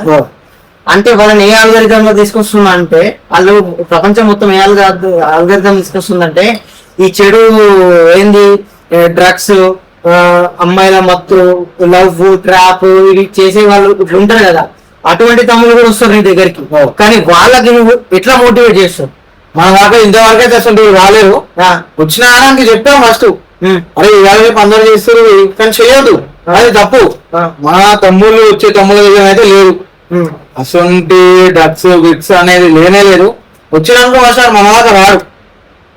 అంటే వాళ్ళని ఏ ఆల్గరిథం లో తీసుకొస్తున్నా అంటే, వాళ్ళు ప్రపంచం మొత్తం ఏ ఆల్గరిథం తీసుకొస్తుందంటే, ఈ చెడు ఏంది డ్రగ్స్, అమ్మాయిల మత్తు, లవ్, ట్రాప్ ఇవి చేసే వాళ్ళు ఇట్లా ఉంటారు కదా, అటువంటి తమ్ముళ్ళు కూడా వస్తారు నీ దగ్గరికి. కానీ వాళ్ళకి నువ్వు ఎట్లా మోటివేట్ చేస్తావు? మన దాకా ఇంతవరకు అయితే అసలు రాలేదు. వచ్చిన ఆడానికి చెప్పాం ఫస్ట్, అరే ఇవాళ రేపు అందరు చేస్తారు కానీ చేయదు, అది తప్పు. మన తమ్ముళ్ళు వచ్చే తమ్ముళ్ళ దగ్గర అయితే లేదు అసొంటి డ్రగ్స్ గిట్స్ అనేది లేనే లేదు. వచ్చినాక వస్తారు, మన దాకా రాడు.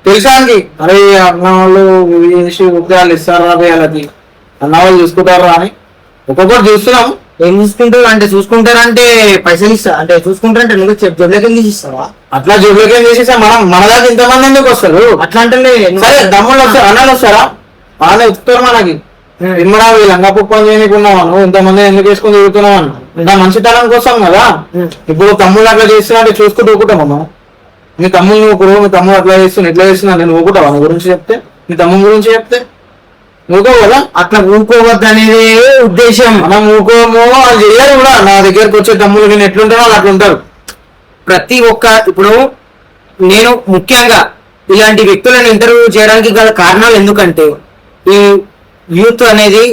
తెలుసానికి అరే అన్న వాళ్ళు చేసి ఉద్యోగాలు ఇస్తారా వాళ్ళకి, అన్న వాళ్ళు చూసుకుంటారా అని ఒక్కొక్కటి చూస్తున్నాం. ఏం చూసుకుంటారు అంటే, చూసుకుంటారంటే పైసలు ఇస్తా అంటే, చూసుకుంటారంటే నువ్వు జబ్బులకి తీసిస్తావా? అట్లా జోబులకేం చేసేసా మనం, మన దాకా ఇంతమంది ఎందుకు వస్తారు? అట్లా అంటే సరే తమ్ముళ్ళు వస్తారు, అన్నలు వస్తారా, వాళ్ళే చెప్తారు మనకి. ఇమ్మడా లంగా పుప్పని చేయకున్నావా నువ్వు, ఇంతమంది ఎందుకు వేసుకొని తిరుగుతున్నావు, ఇంత మంచితనం కోసం కదా. ఇప్పుడు తమ్ముళ్ళు అట్లా చేస్తున్నా అంటే చూసుకుంటూ ఊకుంటాం మనం. మీ తమ్ముళ్ళు నువ్వు మీ తమ్ముడు అట్లా చేస్తున్నా ఇట్లా చేస్తున్నా నేను ఊకుంటావా నీ గురించి చెప్తే, మీ తమ్ముడు గురించి చెప్తే ఊకో కదా. అట్లా ఊకోవద్దు అనేది ఉద్దేశం. మనం ఊకోమో వాళ్ళు చేయరు కూడా. నా దగ్గరకు వచ్చే తమ్ముళ్ళు నేను ఎట్లుంటారో వాళ్ళు అట్లుంటారు. ప్రతి ఒక్క ఇప్పుడు నేను ముఖ్యంగా ఇలాంటి వ్యక్తులను ఇంటర్వ్యూ చేయడానికి గల కారణాలు ఎందుకంటే, ఈ యూత్ అనేది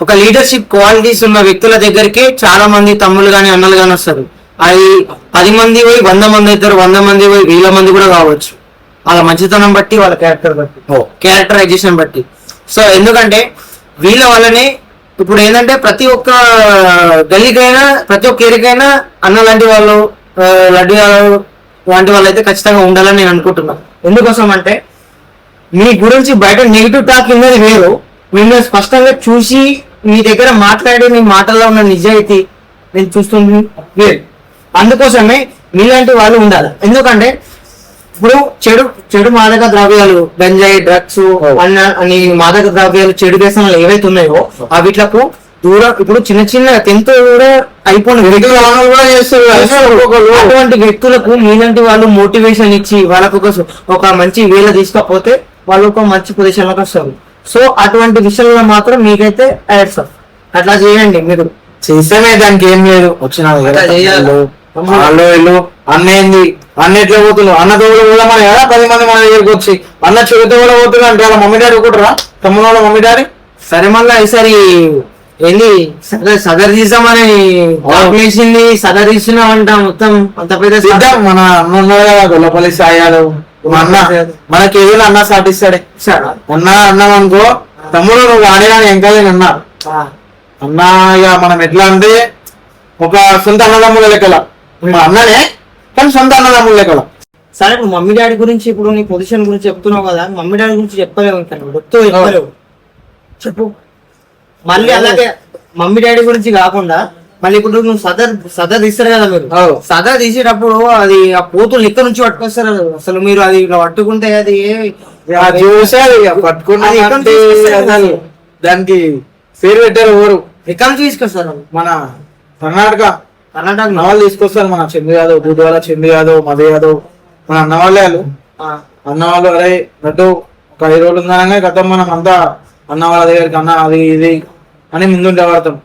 ఒక లీడర్షిప్ క్వాలిటీస్ ఉన్న వ్యక్తుల దగ్గరికి చాలా మంది తమ్ముళ్ళు కానీ అన్నలు కానీ వస్తారు. అది 10 మంది పోయి 100 మంది అవుతారు, 100 మంది పోయి 1000 మంది కూడా కావచ్చు. వాళ్ళ మంచితనం బట్టి, వాళ్ళ క్యారెక్టర్ బట్టి, క్యారెక్టరైజేషన్ బట్టి. సో ఎందుకంటే వీళ్ళ వల్లనే ఇప్పుడు ఏంటంటే ప్రతి ఒక్క గల్లీకైనా, ప్రతి ఒక్క ఏరికైనా అన్న లాంటి వాళ్ళు, లడ్డు లాంటి వాళ్ళు అయితే ఖచ్చితంగా ఉండాలని నేను అనుకుంటున్నాను. ఎందుకోసం అంటే, మీ గురించి బయట నెగిటివ్ టాక్ ఉన్నది వేరు, మిమ్మల్ని స్పష్టంగా చూసి మీ దగ్గర మాట్లాడే మీ మాటల్లో ఉన్న నిజాయితీ నేను చూస్తుంది వేరు. అందుకోసమే మీలాంటి వాళ్ళు ఉండాలి. ఎందుకంటే ఇప్పుడు చెడు మాదక ద్రవ్యాలు, గంజాయి, డ్రగ్స్ అని మాదక ద్రవ్యాలు, చెడు వ్యసనాలు ఏవైతే ఉన్నాయో వీటిలకు దూరం. ఇప్పుడు చిన్న 10th కూడా అయిపోయిన వ్యక్తులు కూడా చేస్తారు. అటువంటి వ్యక్తులకు మీలాంటి వాళ్ళు మోటివేషన్ ఇచ్చి వాళ్ళకు ఒక మంచి వేళ తీసుకోకపోతే వాళ్ళు ఒక మంచి పొజిషన్లోకి వస్తారు. సో అటువంటి విషయంలో మాత్రం మీకైతే అట్లా చేయండి. మీరు చేస్తేనే దానికి ఏం లేదు. వచ్చిన వాళ్ళు వీళ్ళు అన్న ఏంది, అన్న ఎట్లా పోతున్నావు, అన్నతో కూడా మన కదా 10 మంది మన దగ్గరకు వచ్చి అన్న చెడుతో కూడా పోతున్నా అంటే వాళ్ళ మమ్మీ డాడీ ఒకటరా, తమ్ముడు వాళ్ళ మమ్మీ డాడీ. సరే మళ్ళీ ఈసారి ఏంది సదర్ తీసామని వేసింది, సదర్ తీస్తున్నామంట మొత్తం అంత పెద్ద సిద్ధం. మన అన్న ఉన్నాడు కదా గొల్లపల్లి సాయాలు, అన్న మనకి ఏదైనా అన్న సాటిస్తాడే. అన్నాం అనుకో, తమ్ముడు నువ్వు ఆడేదాన్ని ఇంకా అన్నా అన్న. ఇక మనం ఎట్లా అంటే ఒక సొంత అన్నదమ్ముల లెక్కల, అన్ననే కానీ సొంత అన్నదమ్ముల లెక్కల. సరే ఇప్పుడు మమ్మీ డాడీ గురించి, ఇప్పుడు నీ పొజిషన్ గురించి చెప్తున్నావు కదా, మమ్మీ డాడీ గురించి చెప్పలేవు, ఇంకా చెప్పలేవు, చెప్పు. మళ్ళీ అలాగే మమ్మీ డాడీ గురించి కాకుండా మళ్ళీ ఇప్పుడు నువ్వు సదర్ తీస్తారు కదా, మీరు సదర్ తీసేటప్పుడు అది ఆ పోతులు ఎక్కడి నుంచి పట్టుకొస్తారు అసలు మీరు? అది ఇలా పట్టుకుంటే అది చూసారు పట్టుకుంటే దానికి పేరు పెట్టారు ఎవరు, ఎక్కడి నుంచి తీసుకొస్తారు? మన కర్ణాటక అన్న వాళ్ళు తీసుకొస్తారు. మన చంద్ర యాదవ్, బుధవాల చంద్ర యాదవ్, మధు యాదవ్, మన అన్న వాళ్ళే అన్న వాళ్ళు. అరే నటు ఒక 5 రోజులు ఉందనగా గత మనం అంతా అన్న వాళ్ళ దగ్గరికి అన్న అది ఇది అని ముందుంటే వాడతాం.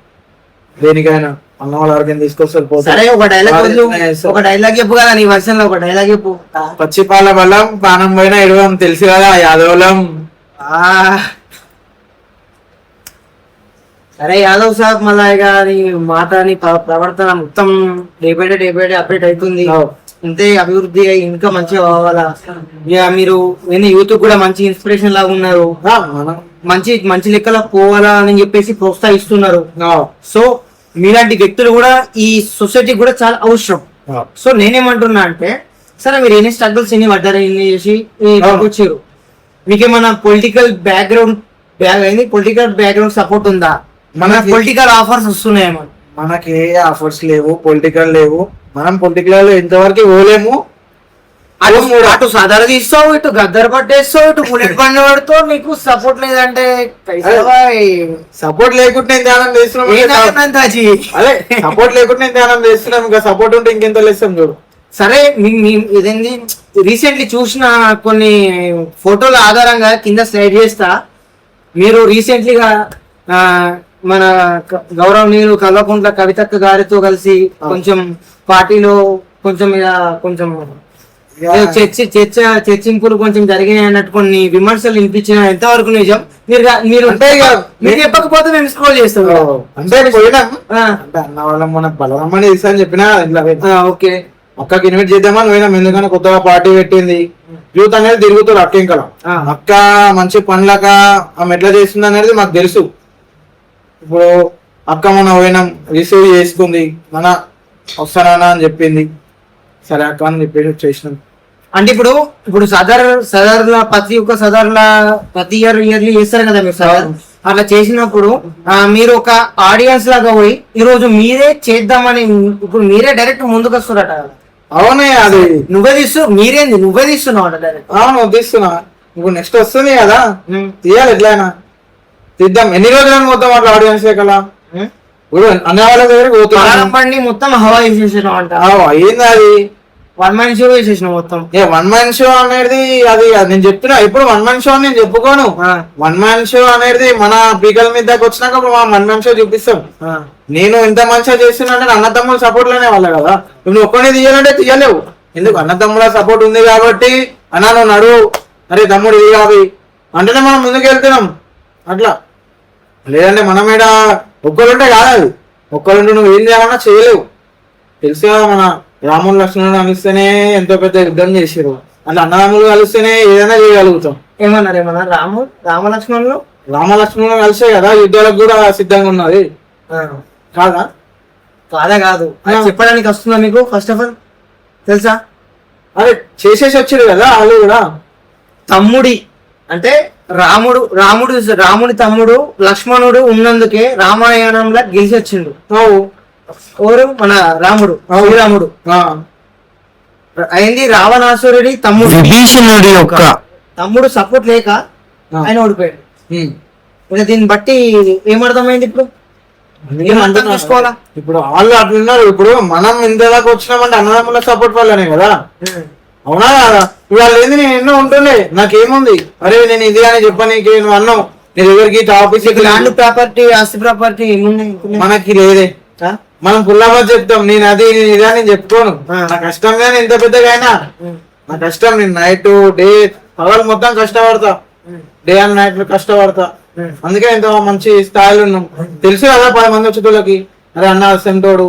దేనికైనా అన్న వాళ్ళ వరకు తీసుకొస్తారు. సరే ఒక డైలాగ్ చెప్పు కదా, నీ వర్షంలో ఒక డైలాగ్ చెప్పు. పచ్చిపాల బలం ప్రాణం పైన ఎడవం తెలుసు కదా యాదవులం. సరే యాదవ్ సాబ్, మళ్ళా ఇక నీ మాట, నీ ప్రవర్తన మొత్తం డే బై డే అప్డేట్ అవుతుంది. అంతే అభివృద్ధి ఇంకా మంచిగా కావాలా. ఇక మీరు యూత్ కూడా మంచి ఇన్స్పిరేషన్ లాగా ఉన్నారు, మంచి లెక్కలో పోవాలా అని చెప్పేసి ప్రోత్సహిస్తున్నారు. సో మీలాంటి వ్యక్తులు కూడా ఈ సొసైటీకి కూడా చాలా అవసరం. సో నేనేమంటున్నా అంటే, సరే మీరు ఎన్ని స్ట్రగుల్స్ ఎన్ని పడ్డారు, ఎన్ని చేసి వచ్చారు, మీకేమన్నా పొలిటికల్ బ్యాక్గ్రౌండ్ ఏంది పొలిటికల్ బ్యాక్గ్రౌండ్ సపోర్ట్ ఉందా? మన మనకి- పొలిటికల్ ఆఫర్స్ వస్తున్నాయేమో. మనకి ఏ ఆఫర్స్ లేవు, పొలిటికల్ లేవు. మనం పొలిటికల్ ఇంతవరకు పోలేము. అటు సదర తీస్తావు, ఇటు గద్దరు పట్టేస్తావు, ఇటు బుల్లెట్ బండి పడుతావు, నీకు సపోర్ట్ లేదంటే సపోర్ట్ లేకుండా నేను ధ్యానం చేస్తున్నాం. అదే సపోర్ట్ లేకుండా నేను ధ్యానం చేస్తున్నాం. ఇంకా సపోర్ట్ ఉంటే ఇంకెంత లేస్తాం చూడు. సరే ఇదేంది రీసెంట్లీ చూసిన కొన్ని ఫోటోల ఆధారంగా కింద స్లైడ్ చేస్తా. మీరు రీసెంట్లీగా మన గౌరవనీయులు కల్వకుంట్ల కవితక్క గారితో కలిసి కొంచెం పార్టీలో కొంచెం కొంచెం చర్చింపులు కొంచెం జరిగినాయి అన్నట్టు కొన్ని విమర్శలు వినిపించిన ఎంతవరకు నిజం? మీరు అంటే ఇక మీరు చెప్పకపోతే మేము స్క్రోల్ చేస్తాం. అంటే పోయినాం అంటే అన్న వాళ్ళం మనకు బలరమ్మని తెలుసా అని చెప్పినా ఇట్లా ఓకే అక్కకి ఇన్వైట్ చేద్దామని పోయినాం. ఎందుకంటే కొత్తగా పార్టీ పెట్టింది, యూత్ అనేది తిరుగుతారు అక్క. ఇంకా అక్క మంచి పనులక ఆమె ఎట్లా చేస్తుంది అనేది మాకు తెలుసు. ఇప్పుడు అక్క మనం పోయినాం, రిసీవ్ చేసుకుంది, మన వస్తానా అని చెప్పింది. సరే అక్క అని చెప్పేసి వచ్చేసినాం. అంటే ఇప్పుడు సదర్ల ప్రతి ఒక్క సదర్ల ప్రతి ఇయర్లీ చేస్తారు కదా మీరు సదర్. అట్లా చేసినప్పుడు మీరు ఒక ఆడియన్స్ లాగా పోయి ఈ రోజు మీరే చేద్దామని ఇప్పుడు మీరే డైరెక్ట్ ముందుకు వస్తారట. అవునే అది నువ్వే తీస్తున్నావు అట డైరెక్ట్. అవును తీస్తున్నా. ఇప్పుడు నెక్స్ట్ వస్తుంది కదా, తీయాలి ఎట్లయినా తీద్దాం. ఎన్ని రోజులని మొత్తం అట్లా ఆడియన్స్ కదా. ఇప్పుడు అన్న వాళ్ళ దగ్గర పోతున్నాం, బండి మొత్తం హవా వేసేసినావు అంట. అయ్యింది అది. 1 man షో వేసేసినావు మొత్తం. 1 man షో అనేది అది నేను చెప్తున్నా. ఇప్పుడు 1 man షో అని నేను చెప్పుకోను. 1 man షో అనేది మన పీకల మీద దాకా వచ్చినాక ఇప్పుడు 1 man షో చూపిస్తాం. నేను ఎంత మంచిగా చేస్తున్నా అంటే అన్న తమ్ముడు సపోర్ట్ లోనే వాళ్ళ కదా. నువ్వు ఒక్కనే తీయాలంటే తీయలేవు. ఎందుకు అన్న తమ్ముల సపోర్ట్ ఉంది కాబట్టి అన్న నువ్వు నడువు, అరే తమ్ముడు ఇది కాదు అంటేనే మనం ముందుకు వెళ్తున్నాం. అట్లా లేదంటే మన మీద ఒక్కరుంటే కాదు. అది ఒక్కరుంటే నువ్వు ఏం చేయాలన్నా చేయలేవు. తెలుసు కదా, మన రాముడు లక్ష్మణుడు కలిస్తేనే ఎంతో పెద్ద యుద్ధం చేసారు. అట్లా అన్నదమ్ములు కలిస్తేనే ఏదైనా చేయగలుగుతాం. ఏమన్నా రామలక్ష్మణులు కలిసే కదా యుద్ధాలకు కూడా సిద్ధంగా ఉన్నది. కాదా? కాదు చెప్పడానికి వస్తుందా మీకు? ఫస్ట్ ఆఫ్ ఆల్ తెలుసా? అదే చేసేసి వచ్చారు కదా వాళ్ళు కూడా. తమ్ముడి అంటే రాముడి తమ్ముడు లక్ష్మణుడు ఉన్నందుకే రామాయణంలో గెలిచి వచ్చిండు. ఎవరు? మన రాముడు, శ్రీరాముడు అయింది రావణాసురుడి తమ్ముడు విభీషణుడి యొక్క తమ్ముడు సపోర్ట్ లేక ఆయన ఓడిపోయాడు. ఇంకా దీన్ని బట్టి ఏమర్థమైంది? చూసుకోవాలా ఇప్పుడు వాళ్ళు అట్లున్నారు. ఇప్పుడు మనం ఇంతదాకా వచ్చినామంటే అన్నదమ్ముల సపోర్ట్ వల్లనే కదా. అవునా కదా? ఇవాళ ఏంది నేను ఎన్నో ఉంటుండే, నాకేముంది, అరే నేను ఇది అని చెప్పనీకి నువ్వు అన్నావు. నీ దగ్గరికి ఆఫీస్ ల్యాండ్ ప్రాపర్టీ, ఆస్తి ప్రాపర్టీ మనకి లేదే. మనం పుల్లాబాద్ చెప్తాం, నేను అది నేను ఇదా నేను చెప్పుకోను. నా కష్టంగా నేను ఇంత పెద్దగా అయినా నా కష్టం. నేను నైట్ డే పగలు మొత్తం కష్టపడతా, డే అండ్ నైట్ కష్టపడతా. అందుకే ఇంత మంచి స్థాయిలో ఉన్నాం. తెలుసు కదా 10 మంది వచ్చేటోళ్ళకి, అరే అన్న సెంటోడు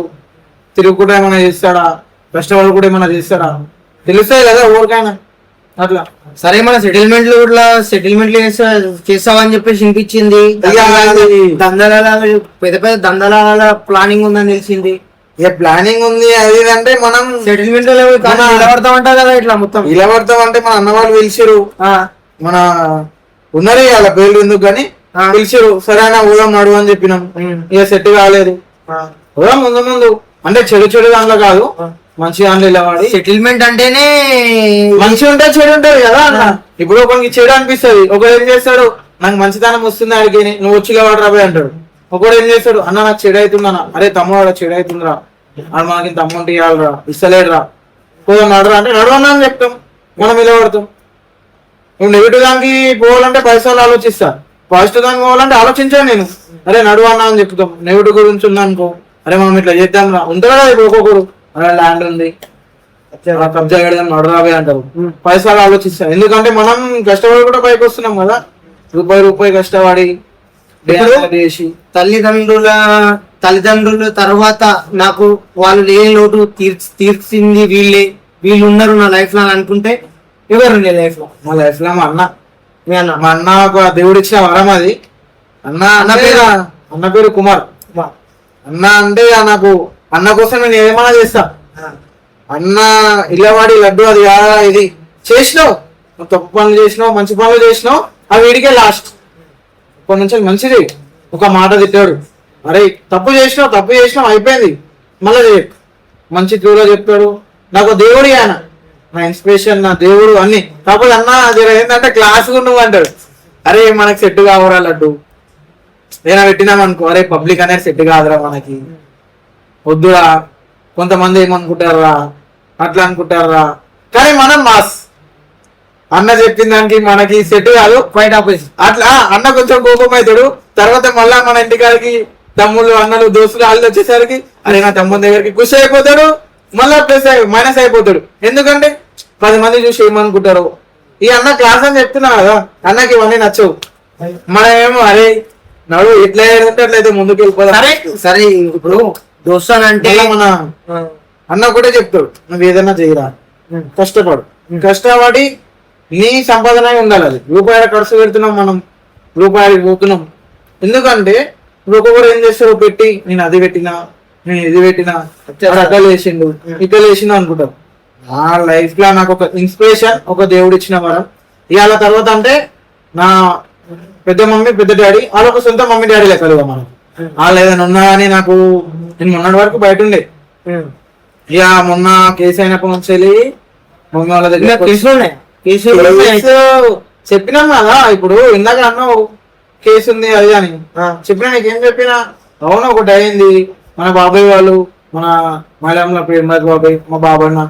తిరుగుకుంటూ ఏమైనా చేస్తాడా, కష్టపడు కూడా ఏమైనా చేస్తాడా తెలుస్తాయి కదా ఊరికైనా. అట్లా సరే మన సెటిల్మెంట్లు చేస్తావని చెప్పేసి వినిపించింది. దందలాల పెద్ద పెద్ద దందలాల ప్లానింగ్ ఉందని తెలిసింది. ఏ ప్లానింగ్ ఉంది అది అంటే మనం సెటిల్మెంట్ నిలబడతామంటా కదా. ఇట్లా మొత్తం నిలబడతాం అంటే మన అన్న వాళ్ళు పిలిచిరు, మన ఉన్నరే వాళ్ళ పేర్లు ఎందుకు కానీ పిలిచిరు. సరే అన్న ఊదాం నడువు అని చెప్పినాం. ఇక సెట్ కాలేదు. ఊదాం ముందు అంటే చెడు దాంట్లో కాదు, మంచి దాంట్లో నిలబడి. సెటిల్మెంట్ అంటేనే మంచి ఉంటే చెడు ఉంటది కదా అన్న. ఇప్పుడు ఒకరికి చెడు అనిపిస్తుంది, ఒకడు ఏం చేస్తాడు, నాకు మంచితనం వస్తుంది ఆడికి, నువ్వు వచ్చి వాడు రాబోయే అంటాడు. ఒకడు ఏం చేస్తాడు, అన్న నాకు చెడు అవుతుందన్నా, అరే తమ్ముడు చెడు అవుతుందిరా, అది మనకి తమ్ముంటి ఇవ్వాలరా, ఇస్తలేడురా, పోదాం నడరా అంటే నడవన్నా అని చెప్తాం. మనం నిలబడతాం. నువ్వు నెగిటివ్ దానికి పోవాలంటే పైసలు ఆలోచిస్తా, పాజిటివ్ దానికి పోవాలంటే ఆలోచించాను నేను. అరే నడువన్నా అని చెప్తాం. నెగిటివ్ గురించి ఉందనుకో, అరే మనం ఇట్లా చేద్దాం రా, ఉంటారు కదా ఇప్పుడు ఒక్కొక్కరు, అరే ల్యాండ్ ఉంది కబ్జా పెడదాం నడరాబే అంటారు. పైసలు ఆలోచిస్తాం. ఎందుకంటే మనం కష్టపడి కూడా పైకి వస్తున్నాం కదా. రూపాయి కష్టపడి చేసి తల్లిదండ్రుల తర్వాత నాకు వాళ్ళు లేని లోటు తీర్చింది వీళ్ళు ఉన్నారు నా లైఫ్ లో అనుకుంటే ఎవరు నీ లైఫ్ లో? మా లైఫ్ లో మా అన్న ఒక దేవుడు ఇచ్చిన వరం అది. అన్న పేరు కుమార్. అన్న అంటే నాకు అన్న కోసం నేను ఏమైనా చేస్తా. అన్న ఇల్లవాడి లడ్డు అది కాదా ఇది చేసినావు, తప్పు పనులు చేసినావు, మంచి పనులు చేసినావు, అవి వీడికే లాస్ట్. ఇప్పటి నుంచి మంచిది. ఒక మాట తిట్టాడు, అరే తప్పు చేసినావు అయిపోయింది, మళ్ళీ చేయకు. మంచి తీరుగా చెప్తాడు. నాకు దేవుడు ఆయన, నా ఇన్స్పిరేషన్, నా దేవుడు అన్ని. కాకపోతే అన్న అది ఏంటంటే క్లాస్ నువ్వు అంటాడు. అరే మనకు సెట్ కావరా లడ్డు, ఏదైనా పెట్టినాం అనుకో, అరే పబ్లిక్ అనేది సెట్ కాదురా మనకి, వద్దురా. కొంతమంది ఏమనుకుంటారా, అట్లా అనుకుంటారా, కానీ మనం మాస్. అన్న చెప్పిన దానికి మనకి సెట్ కాదు, క్వైట్ ఆపోజిట్. అట్లా అన్న కొంచెం కోపం అవుతాడు. తర్వాత మళ్ళా మన ఇంటికాడికి తమ్ముళ్ళు అన్నలు దోస్తులు వాళ్ళు వచ్చేసరికి అరే నా తమ్ముని దగ్గరికి ఖుషి అయిపోతాడు, మళ్ళా ప్లస్ మైనస్ అయిపోతాడు. ఎందుకంటే 10 మంది చూసి ఏమనుకుంటారు, ఈ అన్న క్లాస్ అని చెప్తున్నా కదా, అన్నకి ఇవన్నీ నచ్చవు. మనమేమో అరే నడు ఎట్లా ఏదంటే అట్లయితే ముందుకు వెళ్ళిపోతాం. సరే సరే, ఇప్పుడు దోస్తాన్ అంటే మన అన్న కూడా చెప్తాడు, నువ్వు ఏదైనా చేయరా, కష్టపడి నీ సంపాదన ఉండాలి. అది రూపాయల ఖర్చు పెడుతున్నాం మనం, రూపాయలకి పోతున్నాం. ఎందుకంటే ఇప్పుడు ఒక్కొక్కరు ఏం చేస్తారు, పెట్టి నేను అది పెట్టినా, నేను ఇది పెట్టినా, అట్లా వేసిండు ఇట్లా వేసిండు అనుకుంటారు. నా లైఫ్ లో నాకు ఒక ఇన్స్పిరేషన్, ఒక దేవుడు ఇచ్చిన వరం. ఇవాళ తర్వాత అంటే నా పెద్ద మమ్మీ పెద్ద డాడీ, వాళ్ళ ఒక సొంత మమ్మీ డాడీ లెక్కలుగా మనం. వాళ్ళు ఏదైనా ఉన్నా కానీ నాకు, నేను మొన్నటి వరకు బయట ఉండే, ఇక మొన్న కేసు అయినప్పటి నుంచి వెళ్ళి మమ్మీ వాళ్ళ దగ్గర చెప్పినాం కదా. ఇప్పుడు ఇందాక అన్నావు కేసు ఉంది అది అని చెప్పినా, నీకేం చెప్పినా అవును ఒకటి అయింది. మన బాబాయ్ వాళ్ళు, మన మలయాళంలో ప్రేమరాజ్ బాబాయ్, మా బాబన్న,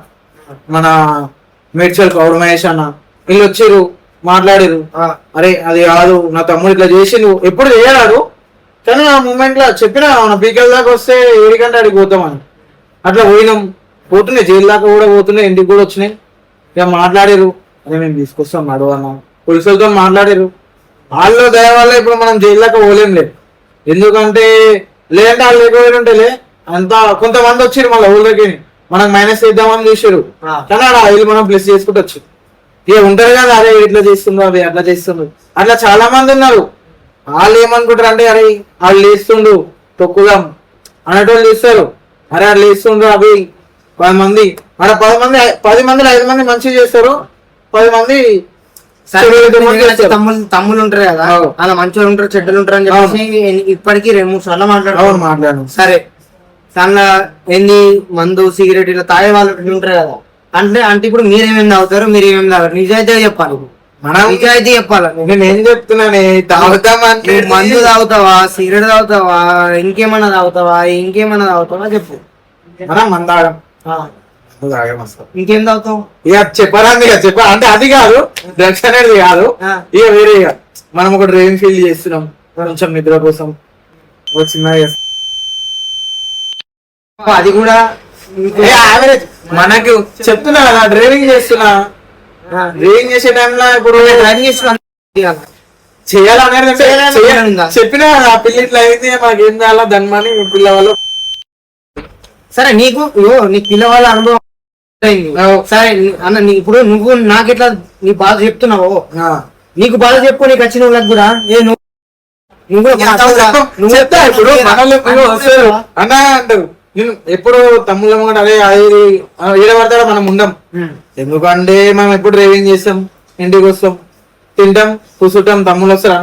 మన మేడ్చల్ కౌడు మహేష్ అన్న, వీళ్ళు వచ్చిర్రు మాట్లాడిరు. అరే అది కాదు, నా తమ్ముడు ఇట్లా చేసిండు, ఎప్పుడు చేయరాడు కానీ ఆ మూమెంట్ లో చెప్పినా మన పీకల్ దాకా వస్తే 7 గంటల అడిగి పోతామని. అట్లా పోయినాం, పోతున్నాయి జైలు దాకా కూడా పోతున్నాయి, ఇంటికి కూడా వచ్చినాయి. ఇక మాట్లాడారు, అదే మేము తీసుకొస్తాం నడవన్నా, పోలీసులతో మాట్లాడారు. వాళ్ళు దయ వల్ల ఇప్పుడు మనం జైలు దాకా పోలేం లేదు. ఎందుకంటే లేదంటే వాళ్ళు లేకపోయినట్టే అంతా కొంతమంది వచ్చారు మళ్ళీ ఊళ్ళకి మనకు మైనస్ చేద్దామని చూసారు, కానీ అలా వీళ్ళు మనం ప్లస్ చేసుకుంటూ వచ్చు. ఇక ఉంటారు కదా, అరే ఇట్లా చేస్తుండ్రు, అవి అట్లా చేస్తుండ్రు, అట్లా చాలా మంది ఉన్నారు. వాళ్ళు ఏమనుకుంటారు అంటే అరే వాళ్ళు లేస్తుండ్రు తొక్కుదాం అనేటోళ్ళు చేస్తారు. అరే వాళ్ళు లేస్తుండ్రు, అవి 10 మంది అక్కడ 10 మందిలో 5 మంది మంచిగా చేస్తారు, 10 మంది తమ్ముళ్ళు ఉంటారు కదా, అలా మంచిగా ఉంటారు చెడ్డలు ఉంటారు అని చెప్పేసి ఇప్పటికీ 2-3 సార్లు మాట్లాడు. సరే దానిలో ఏంది మందు సిగరెట్ ఇట్లా తాగే వాళ్ళు ఉంటారు కదా, అంటే ఇప్పుడు మీరేమేమి తాగుతారు, మీరు ఏమేమి తాగుతారు, నిజాయితీగా చెప్పాలి. మనం నిజాయితీ చెప్పాలి. నేను ఏం చెప్తున్నానే, తాగుతామంటే మందు తాగుతావా, సిగరెట్ తాగుతావా, ఇంకేమన్నా తాగుతావా చెప్పు. మనం మందాడం ఇంకేం తాగుతావు, ఇక చెప్పరాంది, ఇక చెప్ప అంటే అది కాదు, డ్రగ్స్ అనేది కాదు, ఇక వేరే. ఇక మనం ఒక డ్రైవింగ్ ఫీల్ చేస్తున్నాం కొంచెం నిద్ర కోసం, చిన్నగా అది కూడా యావరేజ్ మనకు చెప్తున్నా కదా. డ్రైవింగ్ చేస్తున్నా, డ్రైవింగ్ చేసే టైంలో ఇప్పుడు డ్రైవింగ్ చేస్తున్నా చేయాలనేది చెప్పినా ఆ పిల్ల ఇట్లా అయింది, మాకు ఏం చేయాలా ధన్మని పిల్ల వాళ్ళు. సరే నీకు నీ పిల్లవాళ్ళ అనుభవం సరే అన్న, ఇప్పుడు నువ్వు నాకు ఎట్లా నీ బాధ చెప్తున్నావు, నీకు బాధ చెప్పు, నీకు వచ్చిన వాళ్ళకి కూడా చెప్తా. ఇప్పుడు అన్నా అంటారు నేను ఎప్పుడు తమ్ముళ్ళ కూడా అదే ఏడ పడతాడో మనం ఉండం. ఎందుకంటే మనం ఎప్పుడు డ్రైవింగ్ చేస్తాం, ఇంటికి వస్తాం, తింటాం, కూర్చుంటాం, తమ్ముళ్ళు వస్తారు,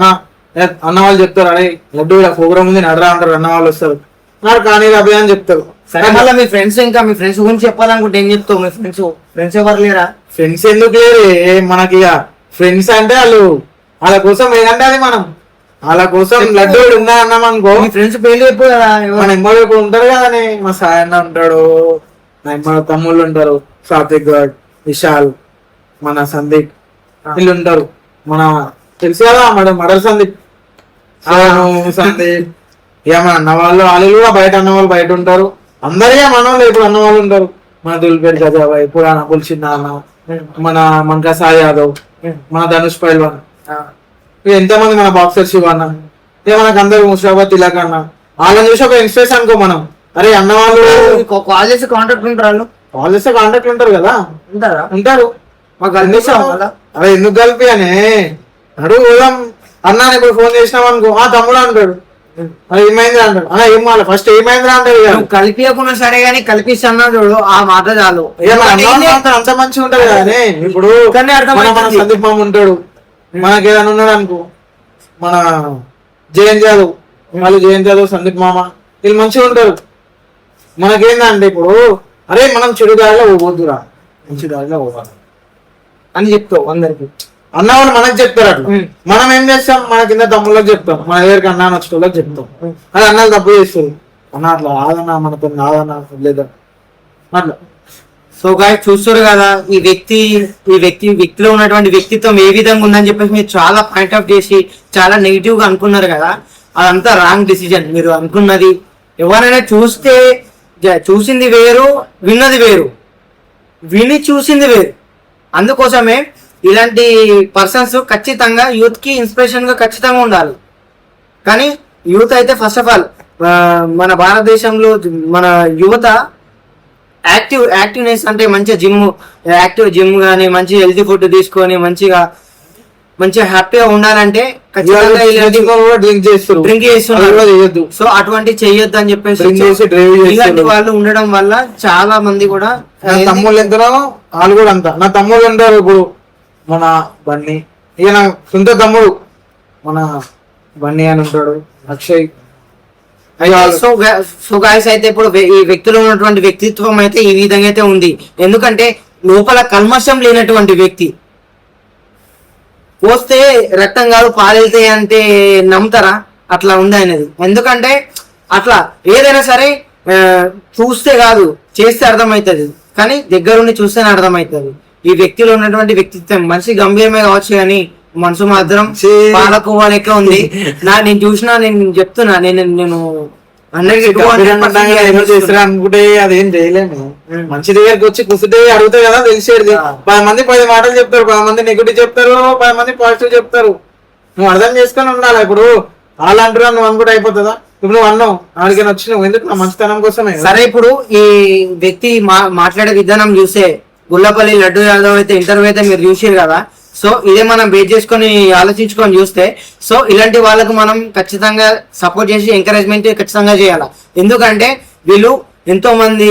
అన్న వాళ్ళు చెప్తారు అరే లడ్డు ఇలా ప్రోగ్రామ్ ఉంది నడరా అంటారు, అన్న వాళ్ళు వస్తారు, నాకు కానీ అభయ అని చెప్తారు. సరే మళ్ళీ మీ ఫ్రెండ్స్ మీ ఫ్రెండ్స్ గురించి చెప్పాలనుకుంటే ఏం చెప్తావు, మీ ఫ్రెండ్స్ ఎవరు లేరా? ఫ్రెండ్స్ ఎందుకు లేరే మనకి, ఇక ఫ్రెండ్స్ అంటే వాళ్ళ కోసం ఏదంటే అది మనం వాళ్ళ కోసం లడ్డు ఉన్నా అన్నాం అనుకో, మీ ఫ్రెండ్స్ పేర్లు చెప్పు కదా, మన ఎమ్మలు ఇప్పుడు ఉంటారు కదా, మా సాయి అన్న ఉంటాడు, మన తమ్ముళ్ళు ఉంటారు, సాత్విక్ గడ్, విశాల్, మన సందీప్, వీళ్ళు ఉంటారు. మన తెలుసు కదా మడల్ సందీప్, సందీప్, ఇక మన అన్న వాళ్ళు కూడా బయట అన్న వాళ్ళు బయట ఉంటారు. అందరికీ మన వాళ్ళు ఇప్పుడు అన్న వాళ్ళు ఉంటారు. మన దుల్పేట గజాబాయ్, పురాణ పులిచింద అన్న, మన మనకా సాయి యాదవ్, మన ధనుష్ పైల్వాన్, ఎంతమంది మన బాక్సర్ శివ అన్న, ఇక మనకు అందరు ముషాబాద్ తిలక్ అన్న, వాళ్ళని చూసి ఒక ఇన్స్పిరేషన్ అనుకో మనం. అరే అన్న వాళ్ళు కాల్ చేసి కాంటాక్ట్ ఉంటారు, కాల్ చేస్తే కాంటాక్ట్ ఉంటారు కదా, ఉంటారు. మాకు కలిపిస్తాం. అరే ఎందుకు కలిపి అని అడుగు పోదాం అన్నా. ఇప్పుడు ఫోన్ చేసినాం అనుకో, తమ్ముడు అంటాడు, అది ఏమైంది అంటాడు, అలా ఏం మాట ఫస్ట్ ఏమైంది అంటాడు. కలిపియకుండా సరే గానీ కలిపిస్తున్నా చూడు, ఆ మాట చాలు, అంత మంచిగా ఉంటది కదా. ఇప్పుడు మన సందీప్ మామ ఉంటాడు, మనకి ఏదైనా ఉన్నాడు అనుకో, మన జయంత్ యాదవ్, మళ్ళీ జయంత్ యాదవ్, సందీప్ మామ, వీళ్ళు మంచిగా ఉంటారు. మనకేందంటే ఇప్పుడు అరే మనం చెడు దారిలో పోవద్దురా, మంచి దారిలో పోవాలి అని చెప్తావు అందరికి. అన్నవాళ్ళు మనకు చెప్తారు అట్లా. మనం ఏం చేస్తాం, మన కింద తమ్ముళ్ళకి చెప్తాం, మన దగ్గరికి అన్న వచ్చేటోళ్ళకి చెప్తాం. అది అన్నలు తప్పు చేస్తారు, అన్న అట్లా ఆదన్నా మనతో ఆదన్నా లేదా అట్లా. సో గాయస్ చూస్తారు కదా ఈ వ్యక్తిలో ఉన్నటువంటి వ్యక్తిత్వం ఏ విధంగా ఉందని చెప్పేసి మీరు చాలా పాయింట్ ఆఫ్ చేసి చాలా నెగిటివ్ గా అనుకున్నారు కదా, అదంతా రాంగ్ డిసిజన్. మీరు అనుకున్నది ఎవరైనా చూసింది వేరు, విన్నది వేరు, విని చూసింది వేరు. అందుకోసమే ఇలాంటి పర్సన్స్ ఖచ్చితంగా యూత్ కి ఇన్స్పిరేషన్ గా ఖచ్చితంగా ఉండాలి. కానీ యూత్ అయితే ఫస్ట్ ఆఫ్ ఆల్ మన భారతదేశంలో మన యువత యాక్టివ్నెస్ అంటే మంచిగా జిమ్ కానీ మంచి హెల్తీ ఫుడ్ తీసుకొని మంచిగా హ్యాపీగా ఉండాలంటే ఖచ్చితంగా డ్రింక్ చేస్తున్నారు. సో అటువంటి చెయ్యొద్దు అని చెప్పేసి ఇలాంటి వాళ్ళు ఉండడం వల్ల చాలా మంది కూడా తమ్ముళ్ళు ఎంతనో వాళ్ళు కూడా అంత. నా తమ్ముళ్ళు ఉంటారు ఇప్పుడు మన బన్నీ, ఇక నా సొంత తమ్ముడు మన బన్నీ అని ఉంటాడు, అక్షయ్. సో గాయస్ అయితే ఇప్పుడు ఈ వ్యక్తిలో ఉన్నటువంటి వ్యక్తిత్వం అయితే ఈ విధంగా అయితే ఉంది. ఎందుకంటే లోపల కల్మషం లేనటువంటి వ్యక్తి. పోస్తే రక్తం కాదు పాలెళ్తాయి అంటే నమ్ముతారా? అట్లా ఉంది అనేది. ఎందుకంటే అట్లా ఏదైనా సరే చూస్తే కాదు చేస్తే అర్థమవుతుంది, కానీ దగ్గరుండి చూస్తేనే అర్థమవుతుంది. ఈ వ్యక్తిలో ఉన్నటువంటి వ్యక్తిత్వం మనిషి గంభీరమే కావచ్చు కానీ మనసు మాత్రం పాలకోవా లెక్క ఉంది. నేను చూసినా, నేను చెప్తున్నా, నేను అనుకుంటే అదేం చేయలేము. మంచి దగ్గరికి వచ్చి కూర్చుంటే అడుగుతాయి కదా తెలిసేది. 10 మంది 10 మాటలు చెప్తారు, 10 మంది నెగిటివ్ చెప్తారు, 10 మంది పాజిటివ్ చెప్తారు. నువ్వు అర్థం చేసుకొని ఉండాలి. ఇప్పుడు వాళ్ళు అంటారు, నువ్వు అనుకుంటే అయిపోతుందా? ఇప్పుడు నువ్వు అన్నావు, ఆడికైనా వచ్చి నువ్వు ఎందుకు, నా మంచితనం కోసమే. సరే, ఇప్పుడు ఈ వ్యక్తి మాట్లాడే విధానం చూస్తే గుల్లపల్లి లడ్డు యాదవ్ అయితే ఇంటర్వ్యూ అయితే మీరు చూసారు కదా. సో ఇదే మనం బేస్ చేసుకొని ఆలోచించుకొని చూస్తే, సో ఇలాంటి వాళ్ళకు మనం ఖచ్చితంగా సపోర్ట్ చేసి ఎంకరేజ్మెంట్ ఖచ్చితంగా చేయాలి. ఎందుకంటే వీళ్ళు ఎంతో మంది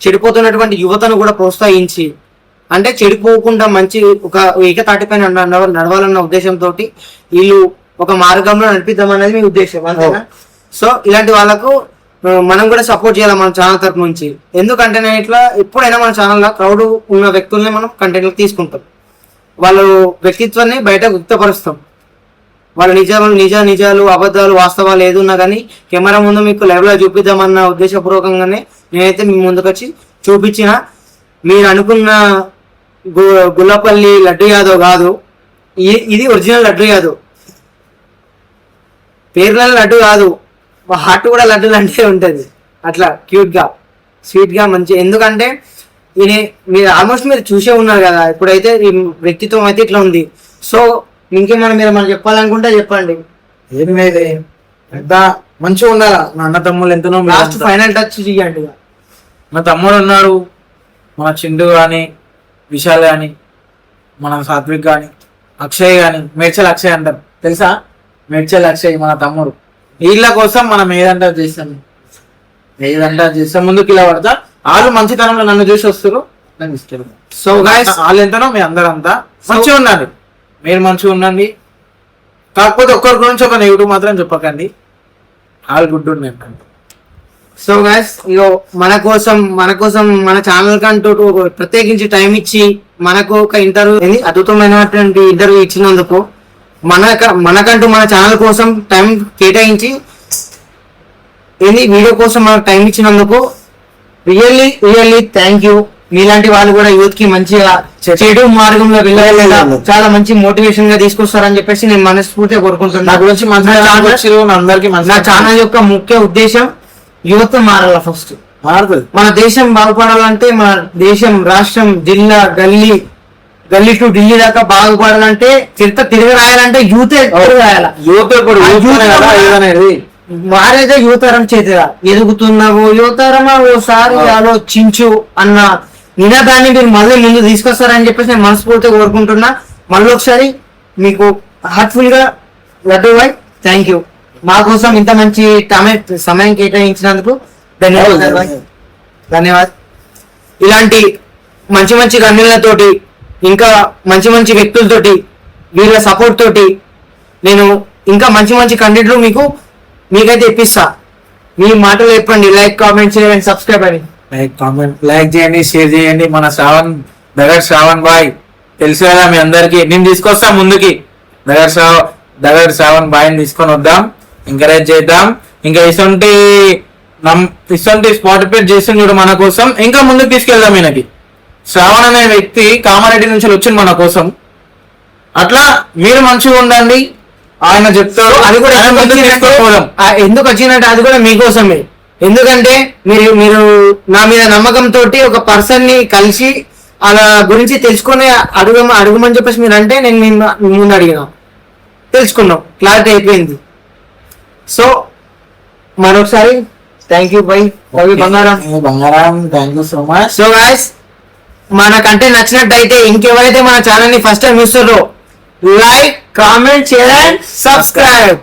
చెడిపోతున్నటువంటి యువతను కూడా ప్రోత్సహించి, అంటే చెడిపోకుండా మంచి ఒక ఏకతాటిపైన నడవాలన్న ఉద్దేశంతో వీళ్ళు ఒక మార్గంలో నడిపిద్దాం అనేది మీ ఉద్దేశం అంతేనా? సో ఇలాంటి వాళ్ళకు మనం కూడా సపోర్ట్ చేయాలి మన ఛానల్ తరపు నుంచి. ఎందుకంటే నేను ఇట్లా ఎప్పుడైనా మన ఛానల్లో క్రౌడ్ ఉన్న వ్యక్తుల్ని మనం కంటెంట్ తీసుకుంటాం, వాళ్ళ వ్యక్తిత్వాన్ని బయట గుప్తపరుస్తాం, వాళ్ళ నిజాలు అబద్ధాలు వాస్తవాలు ఏదున్నా కానీ కెమెరా ముందు మీకు లైవ్ లో చూపిద్దామన్న ఉద్దేశపూర్వకంగానే నేనైతే మీ ముందుకు వచ్చి చూపించిన. మీరు అనుకున్న గుల్లపల్లి లడ్డు యాదవ్ కాదు, ఇది ఒరిజినల్ లడ్డు యాదవ్. పేర్ల లడ్డు కాదు, హార్ట్ కూడా లడ్డు లాంటిదే ఉంటుంది. అట్లా క్యూట్ గా స్వీట్ గా మంచి. ఎందుకంటే మీరు ఆల్మోస్ట్ మీరు చూసే ఉన్నారు కదా, ఇప్పుడైతే ఈ వ్యక్తిత్వం అయితే ఇట్లా ఉంది. సో ఇంకేమైనా మీరు మనం చెప్పాలనుకుంటే చెప్పండి. ఏం లేదు, ఎంత మంచిగా ఉండాలా. నా అన్న తమ్ముళ్ళు ఎంతనో. లాస్ట్ ఫైనల్ టచ్ చేయండి. నా తమ్ముడు ఉన్నాడు, మన చిండు కానీ, విశాల్ కానీ, మన సాత్విక్ కానీ, అక్షయ్ కానీ. మేడ్చల్ అక్షయ్ అంటారు తెలుసా? మేడ్చల్ అక్షయ్ మన తమ్ముడు. వీళ్ళ కోసం మనం ఏదంటా చేస్తాం, ముందుకు ఇలా పడతా. వాళ్ళు మంచితనంలో నన్ను చూసి వస్తారు, నన్ను ఇస్తారు. సో గైస్, వాళ్ళు ఎంతనో మీ అందరంతా మంచిగా ఉండండి, మీరు మంచిగా ఉండండి. కాకపోతే ఒక్కరి గురించి ఒక నెగిటివ్ మాత్రం చెప్పకండి. ఆల్ గుడ్ ఉండండి. సో గైస్, ఇగో మన కోసం మన ఛానల్ కంటూ ప్రత్యేకించి టైం ఇచ్చి మనకు ఒక ఇంటర్వ్యూ, అద్భుతమైనటువంటి ఇంటర్వ్యూ ఇచ్చినందుకు, మనకంటూ మన ఛానల్ కోసం టైం కేటాయించి వీడియో కోసం మనకు టైం ఇచ్చినందుకు రియల్లీ థ్యాంక్ యూ. మీలాంటి వాళ్ళు కూడా యూత్ కి మంచిగా చెడు మార్గంలో వెళ్ళాలి, చాలా మంచి మోటివేషన్ గా తీసుకొస్తారని చెప్పేసి నేను మనస్ఫూర్తిగా కోరుకుంటున్నాను. నా గురించి నా ఛానల్ యొక్క ముఖ్య ఉద్దేశం యువత మారాల. ఫస్ట్ మారుతుంది. మన దేశం బాగుపడాలంటే, మన దేశం, రాష్ట్రం, జిల్లా, గల్లీ టు ఢిల్లీ దాకా బాగుపడాలంటే, తిరిగి రాయాలంటే యూత్ రాయాల. మారేదే యువతరం చేతిగా. ఎదుగుతున్నావు యువతరమా ఓసారి ఆలోచించు అన్న నినాదాన్ని మీరు మళ్ళీ ముందు తీసుకొస్తారని చెప్పేసి నేను మనస్ఫూర్తిగా కోరుకుంటున్నా. మళ్ళీ ఒకసారి మీకు హార్ట్ఫుల్ గా లడ్డు బాయ్ థ్యాంక్ యూ. మా కోసం ఇంత మంచి సమయం కేటాయించినందుకు ధన్యవాదాలు. ఇలాంటి మంచి గన్నులతోటి, ఇంకా మంచి వ్యక్తులతోటి, వీళ్ళ సపోర్ట్ తోటి నేను ఇంకా మంచి మంచి కంటెంట్లు మీకైతే ఇప్పిస్తా. మీ మాటలు చెప్పండి, like comment share and subscribe అని. లైక్ చేయండి, షేర్ చేయండి. మన శ్రావణ్ బాయ్ తెలుసు కదా మీ అందరికి, నేను తీసుకొస్తాం ముందుకి. దగడ్ శ్రావణ్ బాయ్ని తీసుకొని వద్దాం, ఎంకరేజ్ చేద్దాం. ఇంకా ఇటువంటి స్పాటిఫై చేస్తుంది చూడు మన కోసం, ఇంకా ముందుకు తీసుకెళ్దాం. ఈయనకి శ్రావణ్ అనే వ్యక్తి కామారెడ్డి నుంచి వచ్చింది మన కోసం. అట్లా మీరు మంచిగా ఉండండి, ఆయన చెప్తారు. అది కూడా ఎందుకు వచ్చిందంటే అది కూడా మీకోసమే. ఎందుకంటే మీరు నా మీద నమ్మకంతో ఒక పర్సన్ ని కలిసి అలా గురించి తెలుసుకొని అడుగుమని చెప్పేసి మీరు అంటే నేను ముందు అడిగినా, తెలుసుకున్నాం, క్లారిటీ అయిపోయింది. సో మరొకసారి థ్యాంక్ యూ బై బంగారం. Thank you so much. So guys, మన కంటెంట్ నచ్చినట్టయితే ఇంకెవరైతే మన ఛానల్ ని ఫస్ట్ టైం చూస్తారో like comment share and subscribe.